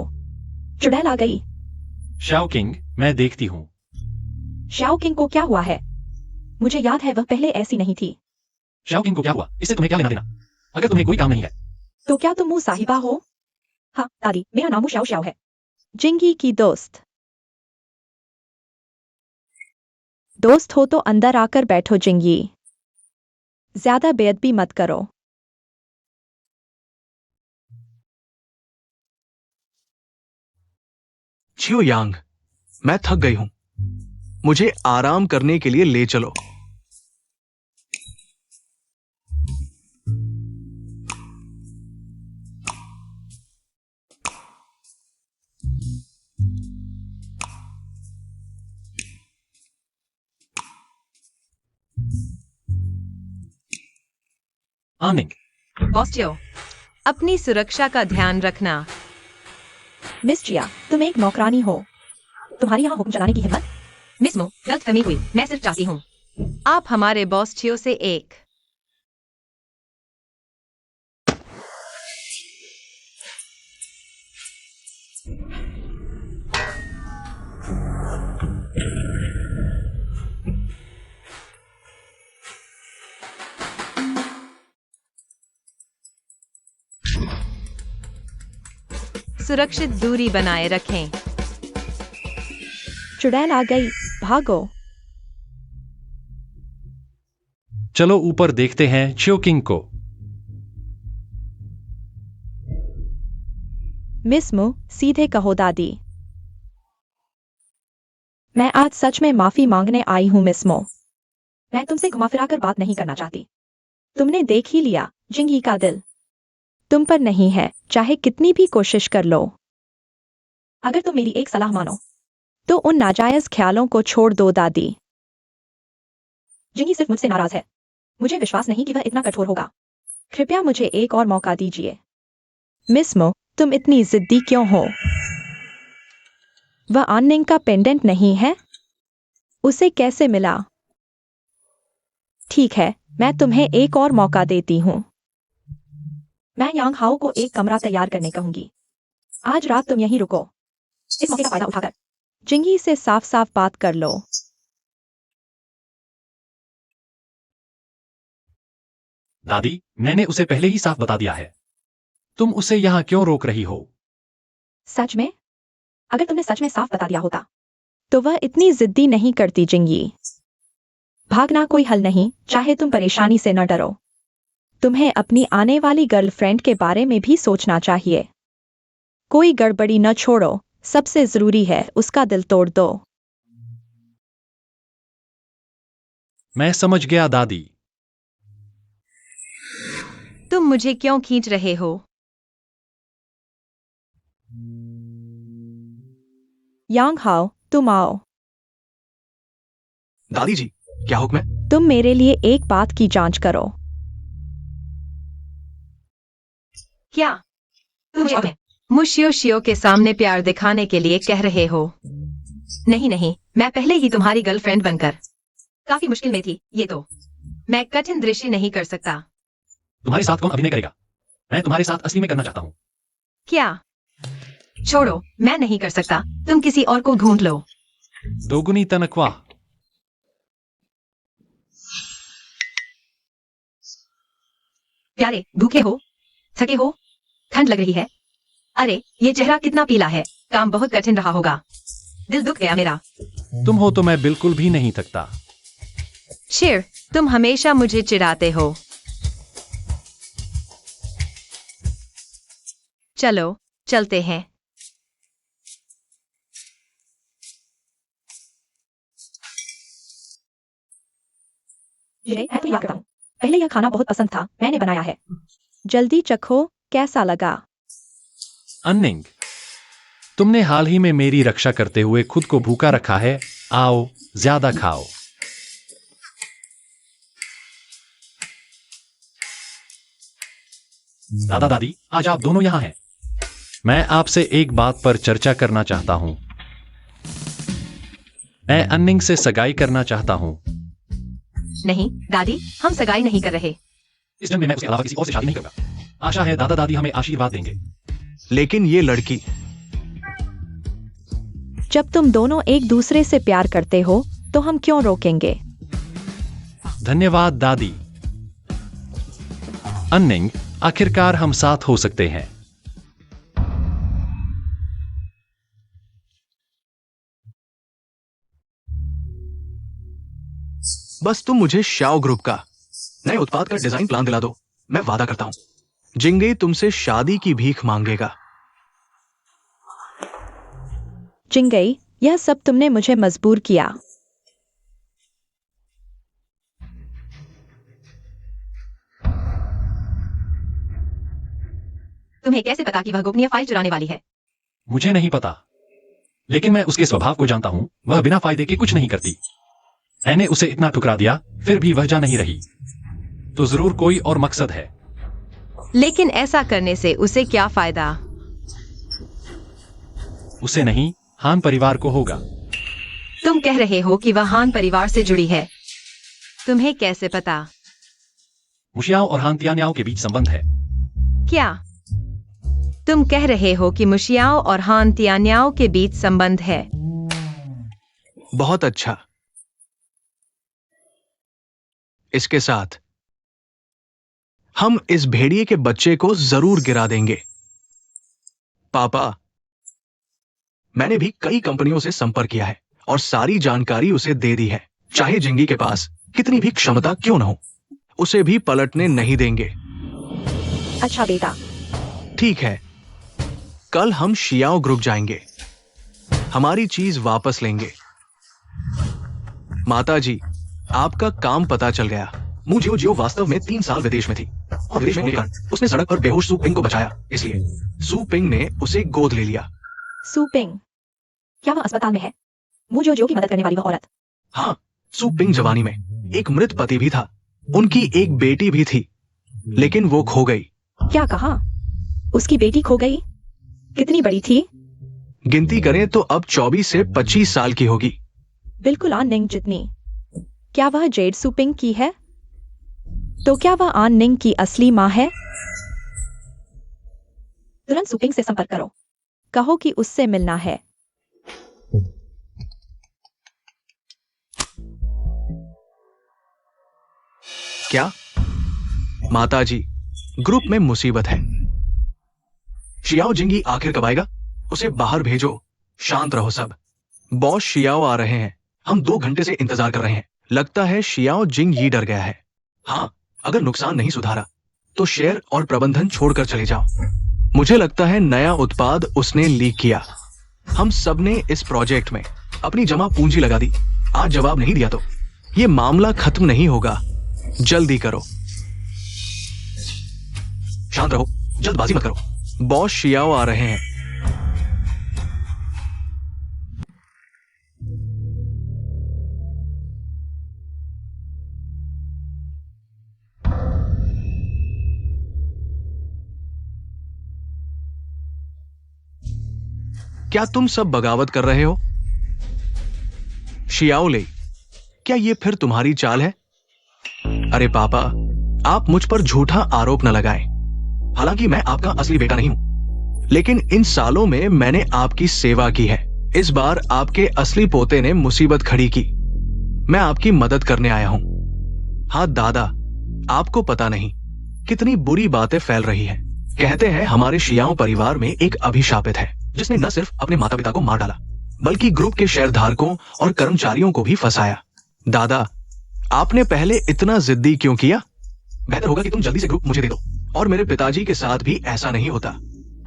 चुड़ैल आ गई। शाओ किंग, मैं देखती हूँ। शाओ किंग को क्या हुआ है? मुझे याद है वह पहले ऐसी नहीं थी। शाओ किंग को क्या हुआ, इससे तुम्हें क्या लेना देना? अगर तुम्हें कोई काम नहीं है। तो क्या तुम मुँह साहिबा हो? हाँ दादी, मेरा नाम शाओ शाओ है। जिंगी की दोस्त। दोस्त हो तो अंदर आकर बैठो जिंगी। ज्यादा बेअदबी मत करो। छियो यांग, मैं थक गई हूं, मुझे आराम करने के लिए ले चलो। आनिंग, बॉस चियो, अपनी सुरक्षा का ध्यान रखना। मिस जिया, तुम एक नौकरानी हो, तुम्हारी यहाँ हुक्म चलाने की हिम्मत? मिस मो, गलतफहमी हुई, मैं सिर्फ चाहती हूँ आप हमारे बॉस चियो से एक सुरक्षित दूरी बनाए रखें। चुड़ैल आ गई, भागो। चलो ऊपर देखते हैं छियो किंग को। मिस मु, सीधे कहो दादी। मैं आज सच में माफी मांगने आई हूँ मिस मो। मैं तुमसे घुमा फिरा कर बात नहीं करना चाहती। तुमने देख ही लिया, जिंगी का दिल तुम पर नहीं है, चाहे कितनी भी कोशिश कर लो। अगर तुम मेरी एक सलाह मानो तो उन नाजायज ख्यालों को छोड़ दो दादी। जिंगी सिर्फ मुझसे नाराज है। मुझे विश्वास नहीं कि वह इतना कठोर होगा। कृपया मुझे एक और मौका दीजिए। मिस मो, तुम इतनी जिद्दी क्यों हो? वह आनिंग का पेंडेंट नहीं है? उसे कैसे मिला? ठीक है, मैं तुम्हें एक और मौका देती हूँ। मैं यांग हाओ को एक कमरा तैयार करने कहूंगी। आज रात तुम यहीं रुको, इस मौके का फायदा उठाकर। जिंगी से साफ साफ बात कर लो। दादी, मैंने उसे पहले ही साफ बता दिया है। तुम उसे यहाँ क्यों रोक रही हो? सच में? अगर तुमने सच में साफ बता दिया होता तो वह इतनी जिद्दी नहीं करती जिंगी। भागना कोई हल नहीं, चाहे तुम परेशानी से न डरो। तुम्हें अपनी आने वाली गर्लफ्रेंड के बारे में भी सोचना चाहिए। कोई गड़बड़ी न छोड़ो, सबसे जरूरी है उसका दिल तोड़ दो। मैं समझ गया दादी। तुम मुझे क्यों खींच रहे हो? यांग हाओ, तुम आओ। दादी जी, क्या हुक्म है? तुम मेरे लिए एक बात की जांच करो। क्या तुम मुशियो शियो के सामने प्यार दिखाने के लिए कह रहे हो? नहीं नहीं, मैं पहले ही तुम्हारी गर्लफ्रेंड बनकर काफी मुश्किल में थी। ये तो मैं कठिन दृश्य नहीं कर सकता। तुम्हारे साथ कौन अभिनय करेगा? मैं तुम्हारे साथ असली में करना चाहता हूँ। क्या? छोड़ो, मैं नहीं कर सकता। तुम किसी और को ढूंढ लो। दोगुनी तनख्वाह। प्यारे, भूखे हो? थके हो? ठंड लग रही है? अरे, ये चेहरा कितना पीला है। काम बहुत कठिन रहा होगा। दिल दुख गया मेरा। तुम हो तो मैं बिल्कुल भी नहीं थकता। शेर, तुम हमेशा मुझे चिढ़ाते हो। चलो, चलते हैं। मैं तो याद करता हूँ, पहले यह खाना बहुत पसंद था, मैंने बनाया है। जल्दी चखो, कैसा लगा? अन्निंग, तुमने हाल ही में मेरी रक्षा करते हुए खुद को भूखा रखा है। आओ, ज्यादा खाओ। दादा दादी, आज आप दोनों यहाँ हैं। मैं आपसे एक बात पर चर्चा करना चाहता हूं। मैं अन्निंग से सगाई करना चाहता हूं। नहीं दादी, हम सगाई नहीं कर रहे। इस जन्म में मैं उसके अलावा किसी और से शादी नहीं करूंगा। आशा है दादा दादी हमें आशीर्वाद देंगे। लेकिन ये लड़की। जब तुम दोनों एक दूसरे से प्यार करते हो तो हम क्यों रोकेंगे? धन्यवाद दादी। अन्निंग, आखिरकार हम साथ हो सकते हैं। बस तुम मुझे शाओ ग्रुप का नए उत्पाद का डिजाइन प्लान दिला दो, मैं वादा करता हूं जिंगई तुमसे शादी की भीख मांगेगा। जिंगई, यह सब तुमने मुझे मजबूर किया। तुम्हें कैसे पता कि वह गोपनीय फाइल चुराने वाली है? मुझे नहीं पता, लेकिन मैं उसके स्वभाव को जानता हूं। वह बिना फायदे के कुछ नहीं करती। मैंने उसे इतना ठुकरा दिया, फिर भी वह जा नहीं रही, तो जरूर कोई और मकसद है। लेकिन ऐसा करने से उसे क्या फायदा? उसे नहीं, हान परिवार को होगा। तुम कह रहे हो कि वह हान परिवार से जुड़ी है। तुम्हें कैसे पता? मुशियाओ और हान तियान्याओ के बीच संबंध है। क्या तुम कह रहे हो कि मुशियाओ और हान तियान्याओ के बीच संबंध है? बहुत अच्छा। इसके साथ हम इस भेड़िए के बच्चे को जरूर गिरा देंगे। पापा, मैंने भी कई कंपनियों से संपर्क किया है और सारी जानकारी उसे दे दी है। चाहे जिंगी के पास कितनी भी क्षमता क्यों न हो, उसे भी पलटने नहीं देंगे। अच्छा बेटा। ठीक है, कल हम शियाओ ग्रुप जाएंगे, हमारी चीज वापस लेंगे। माताजी, आपका काम पता चल गया। मुझे जियो वास्तव में 3 साल विदेश में थी और विदेश में होने के कारण उसने सड़क पर बेहोश सू पिंग को बचाया, इसलिए सू पिंग ने उसे गोद ले लिया। सुपिंग, क्या वह अस्पताल में है? मुझे जो की मदद करने वाली वह औरत? हाँ, सू पिंग जवानी में एक मृत पति भी था, उनकी एक बेटी भी थी, लेकिन वो खो गई। क्या कहा? उसकी बेटी खो गई? कितनी बड़ी थी? गिनती करें तो अब 24 से 25 साल की होगी। बिल्कुल आन निंग जितनी। क्या वह जेड सुपिंग की है? तो क्या वह आन निंग की असली माँ है? तुरंत सुपिंग से संपर्क करो। कहो कि उससे मिलना है। क्या? माताजी, ग्रुप में मुसीबत है। शियाओ जिंगी आखिर कब आएगा? उसे बाहर भेजो। शांत रहो सब। बॉस शियाओ आ रहे हैं, हम 2 घंटे से इंतजार कर रहे हैं। लगता है शियाओ जिंग ही डर गया है। हाँ, अगर नुकसान नहीं सुधारा तो शेयर और प्रबंधन छोड़कर चले जाओ। मुझे लगता है नया उत्पाद उसने लीक किया। हम सब ने इस प्रोजेक्ट में अपनी जमा पूंजी लगा दी, आज जवाब नहीं दिया तो ये मामला खत्म नहीं होगा। जल्दी करो। शांत रहो, जल्दबाजी मत करो। बॉस शियाओ आ रहे हैं। क्या तुम सब बगावत कर रहे हो? शियाओ ले, क्या ये फिर तुम्हारी चाल है? अरे पापा, आप मुझ पर झूठा आरोप न लगाएं। हालांकि मैं आपका असली बेटा नहीं हूं, लेकिन इन सालों में मैंने आपकी सेवा की है। इस बार आपके असली पोते ने मुसीबत खड़ी की, मैं आपकी मदद करने आया हूं। हाँ दादा, आपको पता नहीं कितनी बुरी बातें फैल रही हैं। कहते हैं हमारे शियाओ परिवार में एक अभिशापित है जिसने न सिर्फ अपने माता पिता को मार डाला, बल्कि ग्रुप के शेयरधारकों और कर्मचारियों को भी फंसाया। दादा, आपने पहले इतना जिद्दी क्यों किया? बेहतर होगा कि तुम जल्दी से ग्रुप मुझे दे दो, और मेरे पिताजी के साथ भी ऐसा नहीं होता।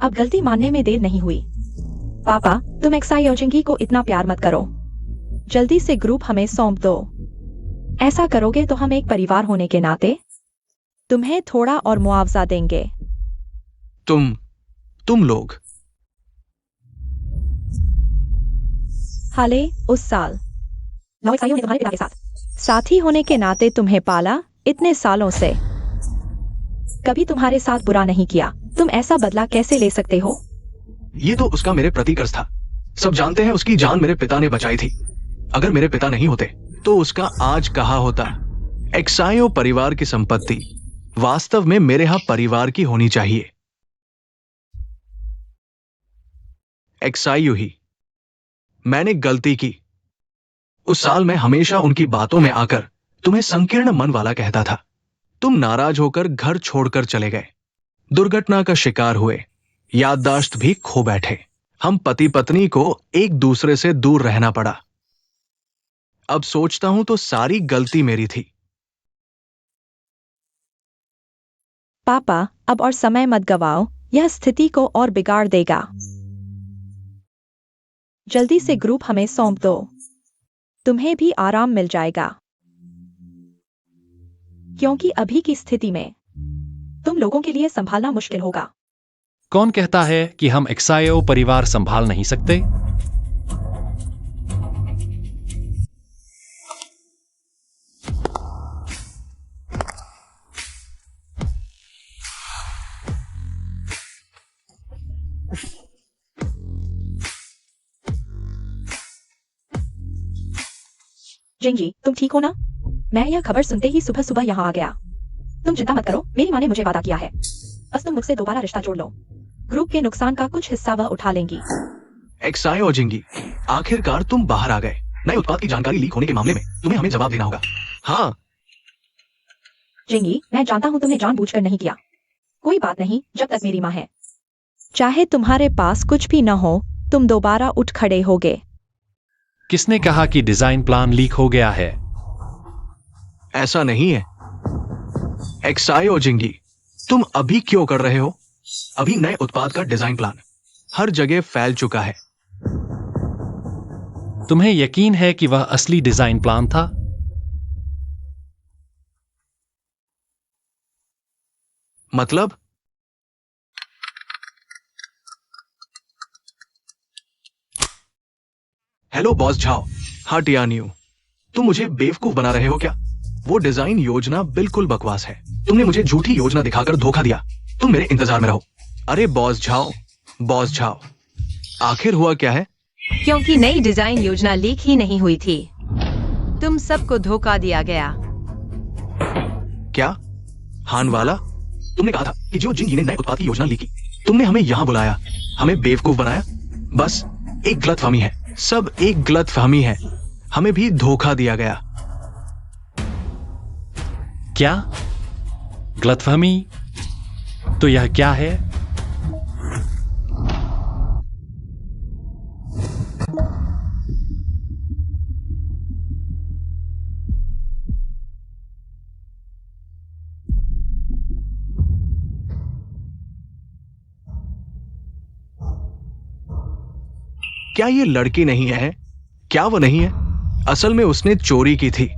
अब गलती मानने में देर नहीं हुई। पापा, तुम एक्साई और जिंगी को इतना प्यार मत करो। जल्दी से ग्रुप हमें सौंप दो। ऐसा करोगे तो हम एक परिवार होने के नाते तुम्हें थोड़ा और मुआवजा देंगे। तुम लोग हाले, उस साल नौ एक्साइयों ने तुम्हारे पिता के साथ साथी होने के नाते तुम्हें पाला इतने सालों से, कभी तुम्हारे साथ बुरा नहीं किया। तुम ऐसा बदला कैसे ले सकते हो? ये तो उसका मेरे प्रति कर्ज था। सब जानते हैं उसकी जान मेरे पिता ने बचाई थी। अगर मेरे पिता नहीं होते तो उसका आज कहा होता। एक्साइयो परिवार की संपत्ति वास्तव में मेरे यहां परिवार की होनी चाहिए। एक्साइयो ही मैंने गलती की। उस साल मैं हमेशा उनकी बातों में आकर तुम्हें संकीर्ण मन वाला कहता था। तुम नाराज होकर घर छोड़कर चले गए, दुर्घटना का शिकार हुए, याददाश्त भी खो बैठे। हम पति पत्नी को एक दूसरे से दूर रहना पड़ा। अब सोचता हूं तो सारी गलती मेरी थी। पापा, अब और समय मत गवाओ, यह स्थिति को और बिगाड़ देगा। जल्दी से ग्रुप हमें सौंप दो, तुम्हें भी आराम मिल जाएगा। क्योंकि अभी की स्थिति में तुम लोगों के लिए संभालना मुश्किल होगा। कौन कहता है कि हम एक्सायो परिवार संभाल नहीं सकते? जिंगी, तुम ठीक हो ना? मैं यह खबर सुनते ही सुबह सुबह यहाँ आ गया। तुम चिंता मत करो, मेरी माँ ने मुझे वादा किया है। बस तुम मुझसे दोबारा रिश्ता जोड़ लो, ग्रुप के नुकसान का कुछ हिस्सा वह उठा लेंगी। एक्सायो और जिंगी, आखिरकार तुम बाहर आ गए। नए उत्पाद की जानकारी लीक होने के मामले में तुम्हें हमें जवाब देना होगा। हाँ जिंगी, मैं जानता हूँ तुमने जानबूझकर नहीं किया। कोई बात नहीं, जब तक मेरी माँ है। चाहे तुम्हारे पास कुछ भी न हो, तुम दोबारा उठ खड़े होगे। किसने कहा कि डिजाइन प्लान लीक हो गया है? ऐसा नहीं है। एक्सायो और जिंगी, तुम अभी क्यों कर रहे हो? अभी नए उत्पाद का डिजाइन प्लान हर जगह फैल चुका है। तुम्हें यकीन है कि वह असली डिजाइन प्लान था? मतलब? Hello boss Zhao. हाँ टियानियो, तुम मुझे बेवकूफ बना रहे हो क्या? वो डिजाइन योजना बिल्कुल बकवास है। तुमने मुझे झूठी योजना दिखाकर धोखा दिया। तुम मेरे इंतजार में रहो। अरे बॉस झाओ, बॉस झाओ, आखिर हुआ क्या है? क्योंकि नई डिजाइन योजना लीक ही नहीं हुई थी, तुम सबको धोखा दिया गया। क्या? हान वाला, तुमने कहा था कि जो जिंगी ने नए उत्पाद की योजना ली की। तुमने हमें यहां बुलाया, हमें बेवकूफ बनाया। बस एक गलतफहमी है, सब एक गलतफहमी है। हमें भी धोखा दिया गया। क्या गलतफहमी? तो यह क्या है? क्या ये लड़की नहीं है? क्या वो नहीं है? असल में उसने चोरी की थी।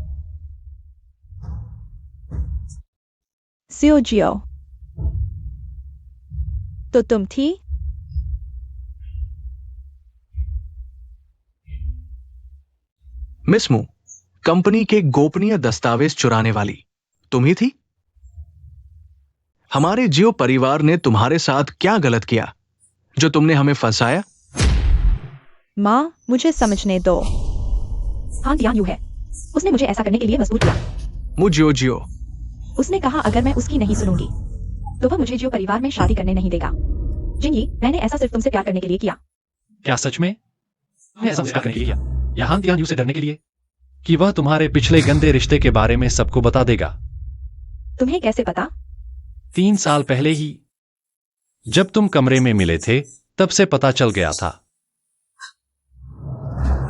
सियोजियो, तो तुम थी? मिस मू, कंपनी के गोपनीय दस्तावेज चुराने वाली तुम ही थी? हमारे जियो परिवार ने तुम्हारे साथ क्या गलत किया जो तुमने हमें फंसाया? माँ, मुझे समझने दो। हाँ दिया यूं है, उसने मुझे ऐसा करने के लिए मजबूर किया। मुझे जियो, उसने कहा अगर मैं उसकी नहीं सुनूंगी तो वह मुझे जियो परिवार में शादी करने नहीं देगा। जिंगी, मैंने ऐसा सिर्फ तुमसे प्यार करने के लिए किया। क्या सच में? मैं ऐसा उसका करने के लिए किया या हान तियान से डरने के लिए कि वह तुम्हारे पिछले गंदे रिश्ते के बारे में सबको बता देगा? तुम्हें कैसे पता? 3 साल पहले ही जब तुम कमरे में मिले थे, तब से पता चल गया था।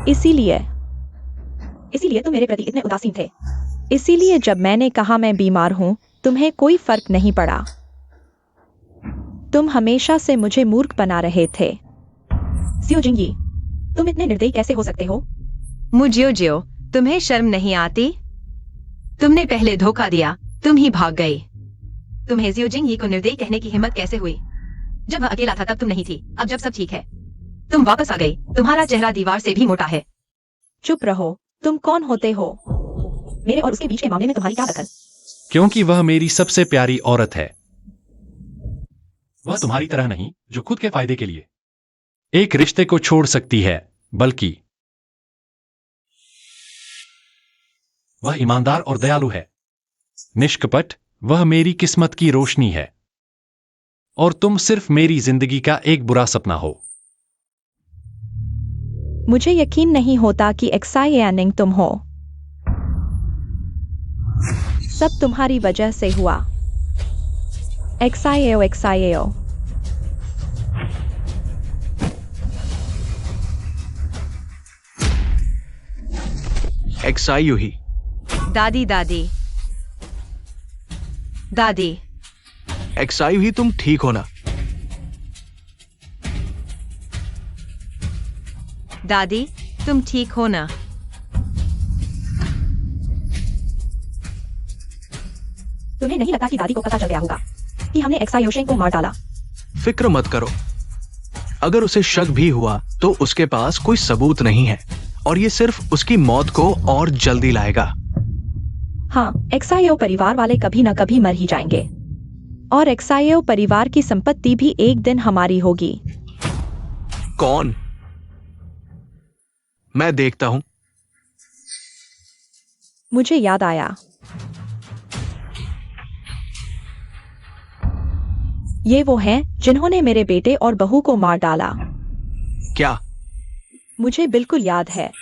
इसीलिए तुम मेरे प्रति इतने उदासीन थे। इसीलिए जब मैंने कहा मैं बीमार हूं, तुम्हें कोई फर्क नहीं पड़ा। तुम हमेशा से मुझे मूर्ख बना रहे थे। सियो जिंगी, तुम इतने निर्दयी कैसे हो सकते हो? मुजियो, तुम्हें शर्म नहीं आती? तुमने पहले धोखा दिया, तुम ही भाग गई। तुम्हें जियो जिंगी को निर्दयी कहने की हिम्मत कैसे हुई? जब वह अकेला था तब तुम नहीं थी, अब जब सब ठीक है तुम वापस आ गई। तुम्हारा चेहरा दीवार से भी मोटा है। चुप रहो, तुम कौन होते हो? मेरे और उसके बीच के मामले में तुम्हारी क्या दखल? क्योंकि वह मेरी सबसे प्यारी औरत है। वह तुम्हारी तरह नहीं जो खुद के फायदे के लिए एक रिश्ते को छोड़ सकती है, बल्कि वह ईमानदार और दयालु है, निष्कपट। वह मेरी किस्मत की रोशनी है और तुम सिर्फ मेरी जिंदगी का एक बुरा सपना हो। मुझे यकीन नहीं होता कि एक्साई एनिंग तुम हो। सब तुम्हारी वजह से हुआ। एक्साईओ एक्साईओ। एक्सायू ही। दादी दादी दादी एक्सायू ही, तुम ठीक हो ना? दादी तुम ठीक हो ना? तुम्हें नहीं लगता कि दादी को पता चल गया होगा कि हमने एक्सायोशेन को मार डाला? फिक्र मत करो, अगर उसे शक भी हुआ तो उसके पास कोई सबूत नहीं है और ये सिर्फ उसकी मौत को और जल्दी लाएगा। हाँ, एक्सायो परिवार वाले कभी न कभी मर ही जाएंगे। और एक्साईओ परिवार की संपत्ति भी एक दिन हमारी होगी। कौन? मैं देखता हूं। मुझे याद आया, ये वो हैं जिन्होंने मेरे बेटे और बहू को मार डाला। क्या? मुझे बिल्कुल याद है।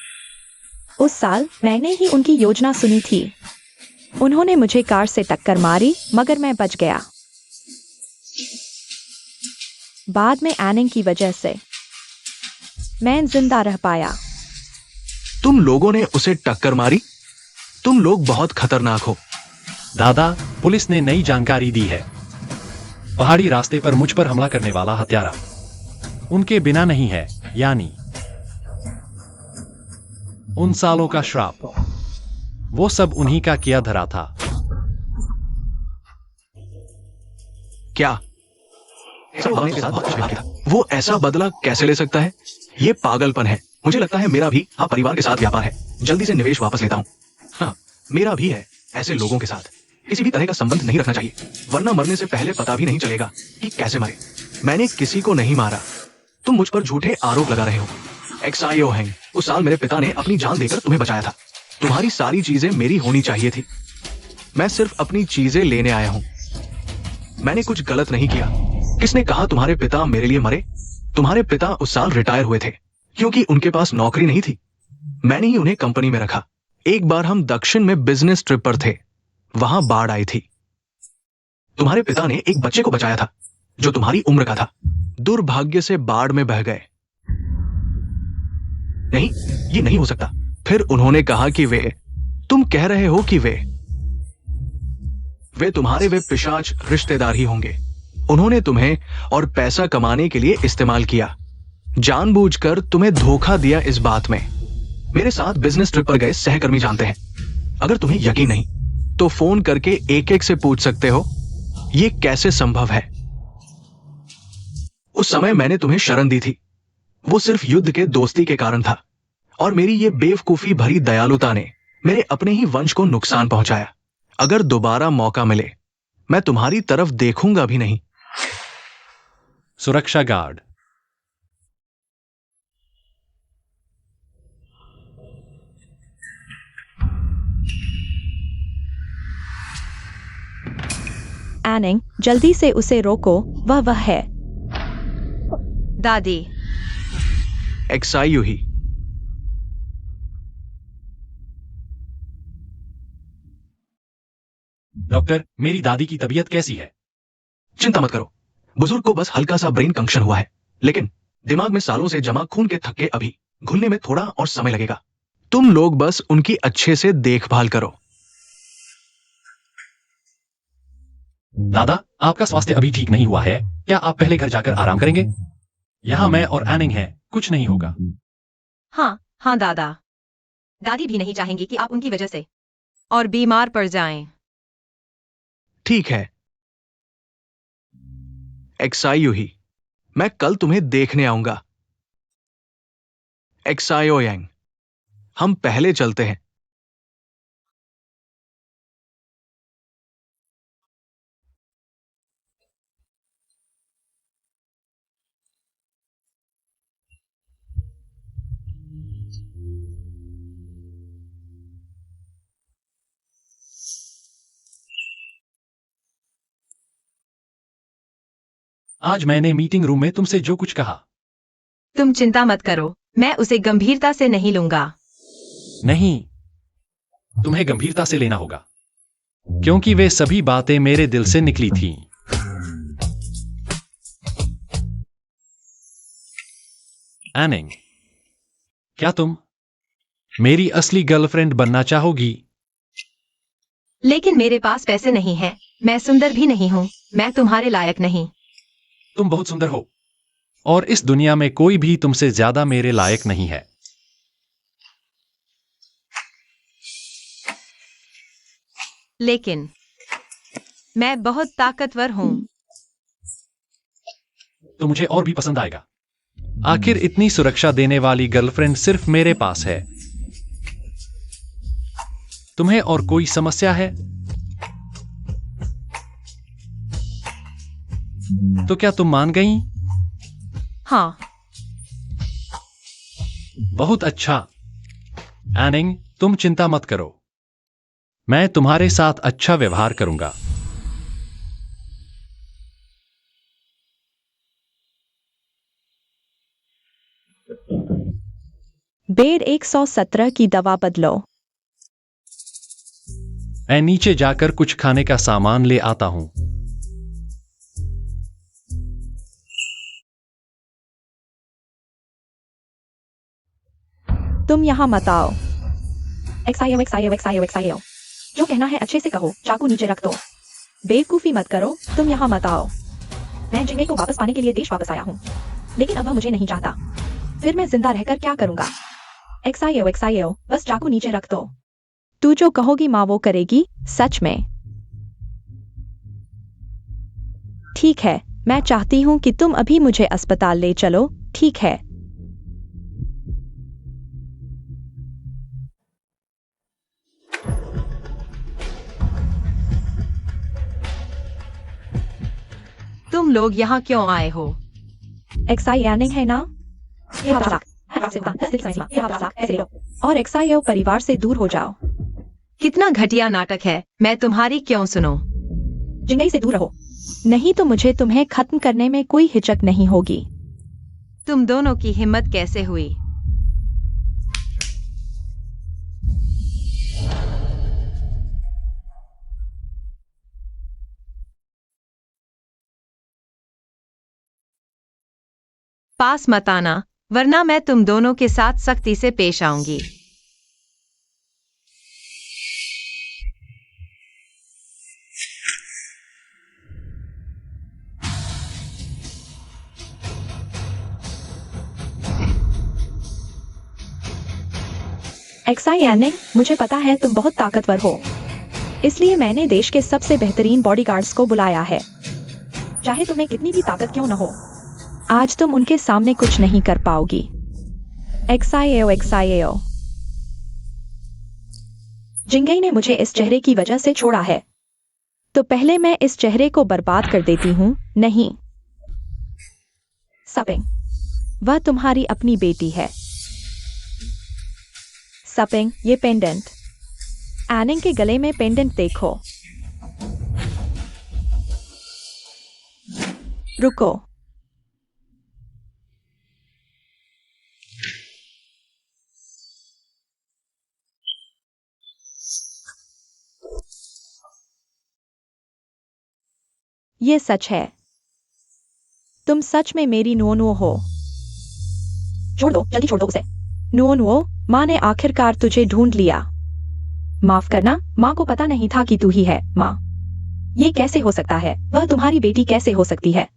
उस साल मैंने ही उनकी योजना सुनी थी। उन्होंने मुझे कार से टक्कर मारी मगर मैं बच गया। बाद में एनिंग की वजह से मैं जिंदा रह पाया। तुम लोगों ने उसे टक्कर मारी? तुम लोग बहुत खतरनाक हो। दादा, पुलिस ने नई जानकारी दी है। पहाड़ी रास्ते पर मुझ पर हमला करने वाला हत्यारा उनके बिना नहीं है, यानी उन सालों का श्राप, वो सब उन्हीं का किया धरा था। क्या? वो ऐसा बदला कैसे ले सकता है? ये पागलपन है। मुझे लगता है मेरा भी परिवार के साथ व्यापार है। जल्दी से निवेश वापस लेता हूँ। हाँ, मेरा भी है। ऐसे लोगों के साथ किसी भी तरह का संबंध नहीं रखना चाहिए, वरना मरने से पहले पता भी नहीं चलेगा कि कैसे मरे। मैंने किसी को नहीं मारा। तुम मुझ पर झूठे आरोप लगा रहे हो। एक्साईओ हैंग, उस साल मेरे पिता ने अपनी जान देकर तुम्हें बचाया था। तुम्हारी सारी चीजें मेरी होनी चाहिए थी। मैं सिर्फ अपनी चीजें लेने आया हूं। मैंने कुछ गलत नहीं किया। किसने कहा तुम्हारे पिता मेरे लिए मरे? तुम्हारे पिता उस साल रिटायर हुए थे क्योंकि उनके पास नौकरी नहीं थी। मैंने ही उन्हें कंपनी में रखा। एक बार हम दक्षिण में बिजनेस ट्रिप पर थे, वहां बाढ़ आई थी। तुम्हारे पिता ने एक बच्चे को बचाया था जो तुम्हारी उम्र का था। दुर्भाग्य से बाढ़ में बह गए। नहीं, ये नहीं हो सकता। फिर उन्होंने कहा कि तुम कह रहे हो कि वे तुम्हारे पिशाच रिश्तेदार ही होंगे। उन्होंने तुम्हें और पैसा कमाने के लिए इस्तेमाल किया, जानबूझकर तुम्हें धोखा दिया। इस बात में मेरे साथ बिजनेस ट्रिप पर गए सहकर्मी जानते हैं। अगर तुम्हें यकीन नहीं तो फोन करके एक एक से पूछ सकते हो ये कैसे संभव है। उस समय मैंने तुम्हें शरण दी थी, वो सिर्फ युद्ध के दोस्ती के कारण था, और मेरी ये बेवकूफी भरी दयालुता ने मेरे अपने ही वंश को नुकसान पहुंचाया। अगर दोबारा मौका मिले मैं तुम्हारी तरफ देखूंगा भी नहीं। सुरक्षा गार्ड। एनिंग, जल्दी से उसे रोको, वह है। दादी एक्साईयू ही। डॉक्टर, मेरी दादी की तबीयत कैसी है? चिंता मत करो, बुजुर्ग को बस हल्का सा ब्रेन कंक्शन हुआ है, लेकिन दिमाग में सालों से जमा खून के थक्के अभी घुलने में थोड़ा और समय लगेगा। तुम लोग बस उनकी अच्छे से देखभाल करो। दादा, आपका स्वास्थ्य अभी ठीक नहीं हुआ है, क्या आप पहले घर जाकर आराम करेंगे? यहाँ मैं और एनिंग हैं, कुछ नहीं होगा। हाँ हाँ दादा, दादी भी नहीं चाहेंगी कि आप उनकी वजह से और बीमार पड़ जाएं। ठीक है एक्साईयू ही, मैं कल तुम्हें देखने आऊंगा। एक्सायो यांग, हम पहले चलते हैं। आज मैंने मीटिंग रूम में तुमसे जो कुछ कहा, तुम चिंता मत करो, मैं उसे गंभीरता से नहीं लूंगा। नहीं, तुम्हें गंभीरता से लेना होगा, क्योंकि वे सभी बातें मेरे दिल से निकली थीं। एनिंग, क्या तुम मेरी असली गर्लफ्रेंड बनना चाहोगी? लेकिन मेरे पास पैसे नहीं हैं। मैं सुंदर भी नहीं हूँ। मैं तुम्हारे लायक नहीं। तुम बहुत सुंदर हो, और इस दुनिया में कोई भी तुमसे ज्यादा मेरे लायक नहीं है। लेकिन मैं बहुत ताकतवर हूँ। तो मुझे और भी पसंद आएगा। आखिर इतनी सुरक्षा देने वाली गर्लफ्रेंड सिर्फ मेरे पास है। तुम्हें और कोई समस्या है? तो क्या तुम मान गई? हाँ। बहुत अच्छा। एनिंग, तुम चिंता मत करो, मैं तुम्हारे साथ अच्छा व्यवहार करूंगा। बेड 117 की दवा बदलो। मैं नीचे जाकर कुछ खाने का सामान ले आता हूं। तुम यहां मत आओ। XIO। जो कहना है अच्छे से कहो। चाकू नीचे रख दो। बेवकूफी मत करो, तुम यहां मत आओ। मैं जिंगे को वापस पाने के लिए देश वापस आया हूँ, लेकिन अब वह मुझे नहीं चाहता। फिर मैं जिंदा रहकर क्या करूंगा? XIO, बस चाकू नीचे रख दो। तू जो कहोगी माँ वो करेगी, सच में। ठीक है, मैं चाहती हूं कि तुम अभी मुझे अस्पताल ले चलो, ठीक है? तुम लोग यहाँ क्यों आए हो? XIO है ना? और XIO परिवार से दूर हो जाओ। कितना घटिया नाटक है। मैं तुम्हारी क्यों सुनो? जिंगई से दूर रहो। नहीं तो मुझे तुम्हें खत्म करने में कोई हिचक नहीं होगी। तुम दोनों की हिम्मत कैसे हुई? पास मत आना, वरना मैं तुम दोनों के साथ सख्ती से पेश आऊंगी। XIO, मुझे पता है तुम बहुत ताकतवर हो, इसलिए मैंने देश के सबसे बेहतरीन बॉडीगार्ड्स को बुलाया है। चाहे तुम्हें कितनी भी ताकत क्यों न हो, आज तुम उनके सामने कुछ नहीं कर पाओगी। XIO। जिंगई ने मुझे इस चेहरे की वजह से छोड़ा है। तो पहले मैं इस चेहरे को बर्बाद कर देती हूँ। नहीं, सपिंग, वह तुम्हारी अपनी बेटी है। सपिंग, ये पेंडेंट। एनिंग के गले में पेंडेंट देखो। रुको। ये सच है। तुम सच में मेरी नुओ हो। छोड़ दो, जल्दी छोड़ दो उसे। नुओ, माँ ने आखिरकार तुझे ढूंढ लिया। माफ करना, माँ को पता नहीं था कि तू ही है। माँ, ये कैसे हो सकता है? वह तुम्हारी बेटी कैसे हो सकती है?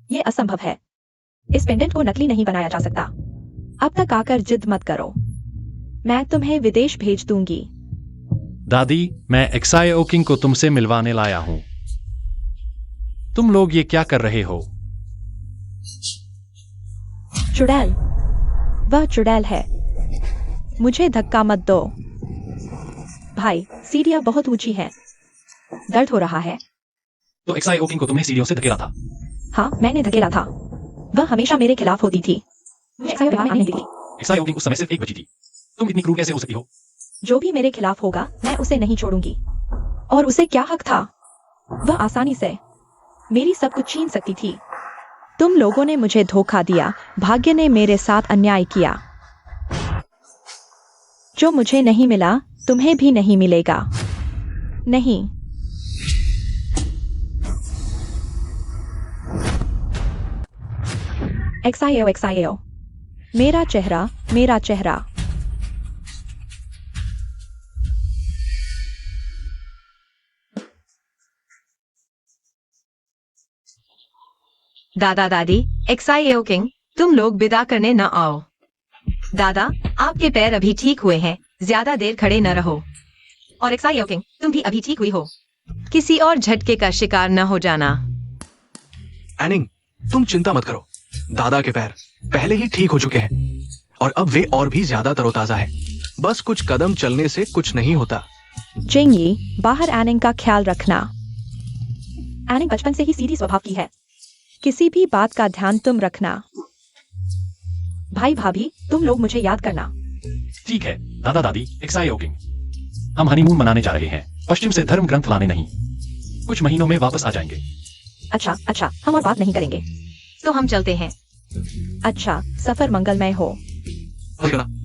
ये असंभव है। इस पेंडेंट को नकली नहीं बनाया जा सकता। अब तक आकर जिद मत करो, मैं तुम्हें विदेश भेज दूंगी। दादी, मैं XIO किंग को तुमसे मिलवाने लाया हूं। तुम लोग ये क्या कर रहे हो? चुड़ैल, वह चुड़ैल है। मुझे धक्का मत दो। भाई, सीढ़ियां बहुत ऊंची हैं। दर्द हो रहा है। तो XIO किंग को तुमने सीढ़ियों से धकेला था? हाँ, मैंने धकेला था। वह हमेशा मेरे खिलाफ होती थी। XIO में नहीं थी। XIO किंग उस समय सिर्फ एक बची थी। तुम इतनी क्रूर कैसे हो सकती हो? जो भी मेरे खिलाफ होगा, मैं उसे नहीं छोड़ूंगी। और उसे क्या हक था? वह आसानी से मेरी सब कुछ छीन सकती थी। तुम लोगों ने मुझे धोखा दिया, भाग्य ने मेरे साथ अन्याय किया। जो मुझे नहीं मिला तुम्हें भी नहीं मिलेगा। नहीं। XIO मेरा चेहरा, मेरा चेहरा। दादा दादी, XIO किंग, तुम लोग विदा करने न आओ। दादा, आपके पैर अभी ठीक हुए हैं, ज्यादा देर खड़े न रहो। और XIO किंग, तुम भी अभी ठीक हुई हो, किसी और झटके का शिकार न हो जाना। एनिंग, तुम चिंता मत करो, दादा के पैर पहले ही ठीक हो चुके हैं और अब वे और भी ज्यादा तरोताजा है। बस कुछ कदम चलने से कुछ नहीं होता। जिंगी, बाहर एनिंग का ख्याल रखना। एनिंग बचपन से ही सीधी स्वभाव की है। किसी भी बात का ध्यान तुम रखना। भाई भाभी, तुम लोग मुझे याद करना। ठीक है दादा दादी, XIO किंग, हम हनीमून मनाने जा रहे हैं, पश्चिम से धर्म ग्रंथ लाने नहीं। कुछ महीनों में वापस आ जाएंगे। अच्छा, हम और बात नहीं करेंगे। तो हम चलते हैं। अच्छा, सफर मंगलमय हो। हो गया ना?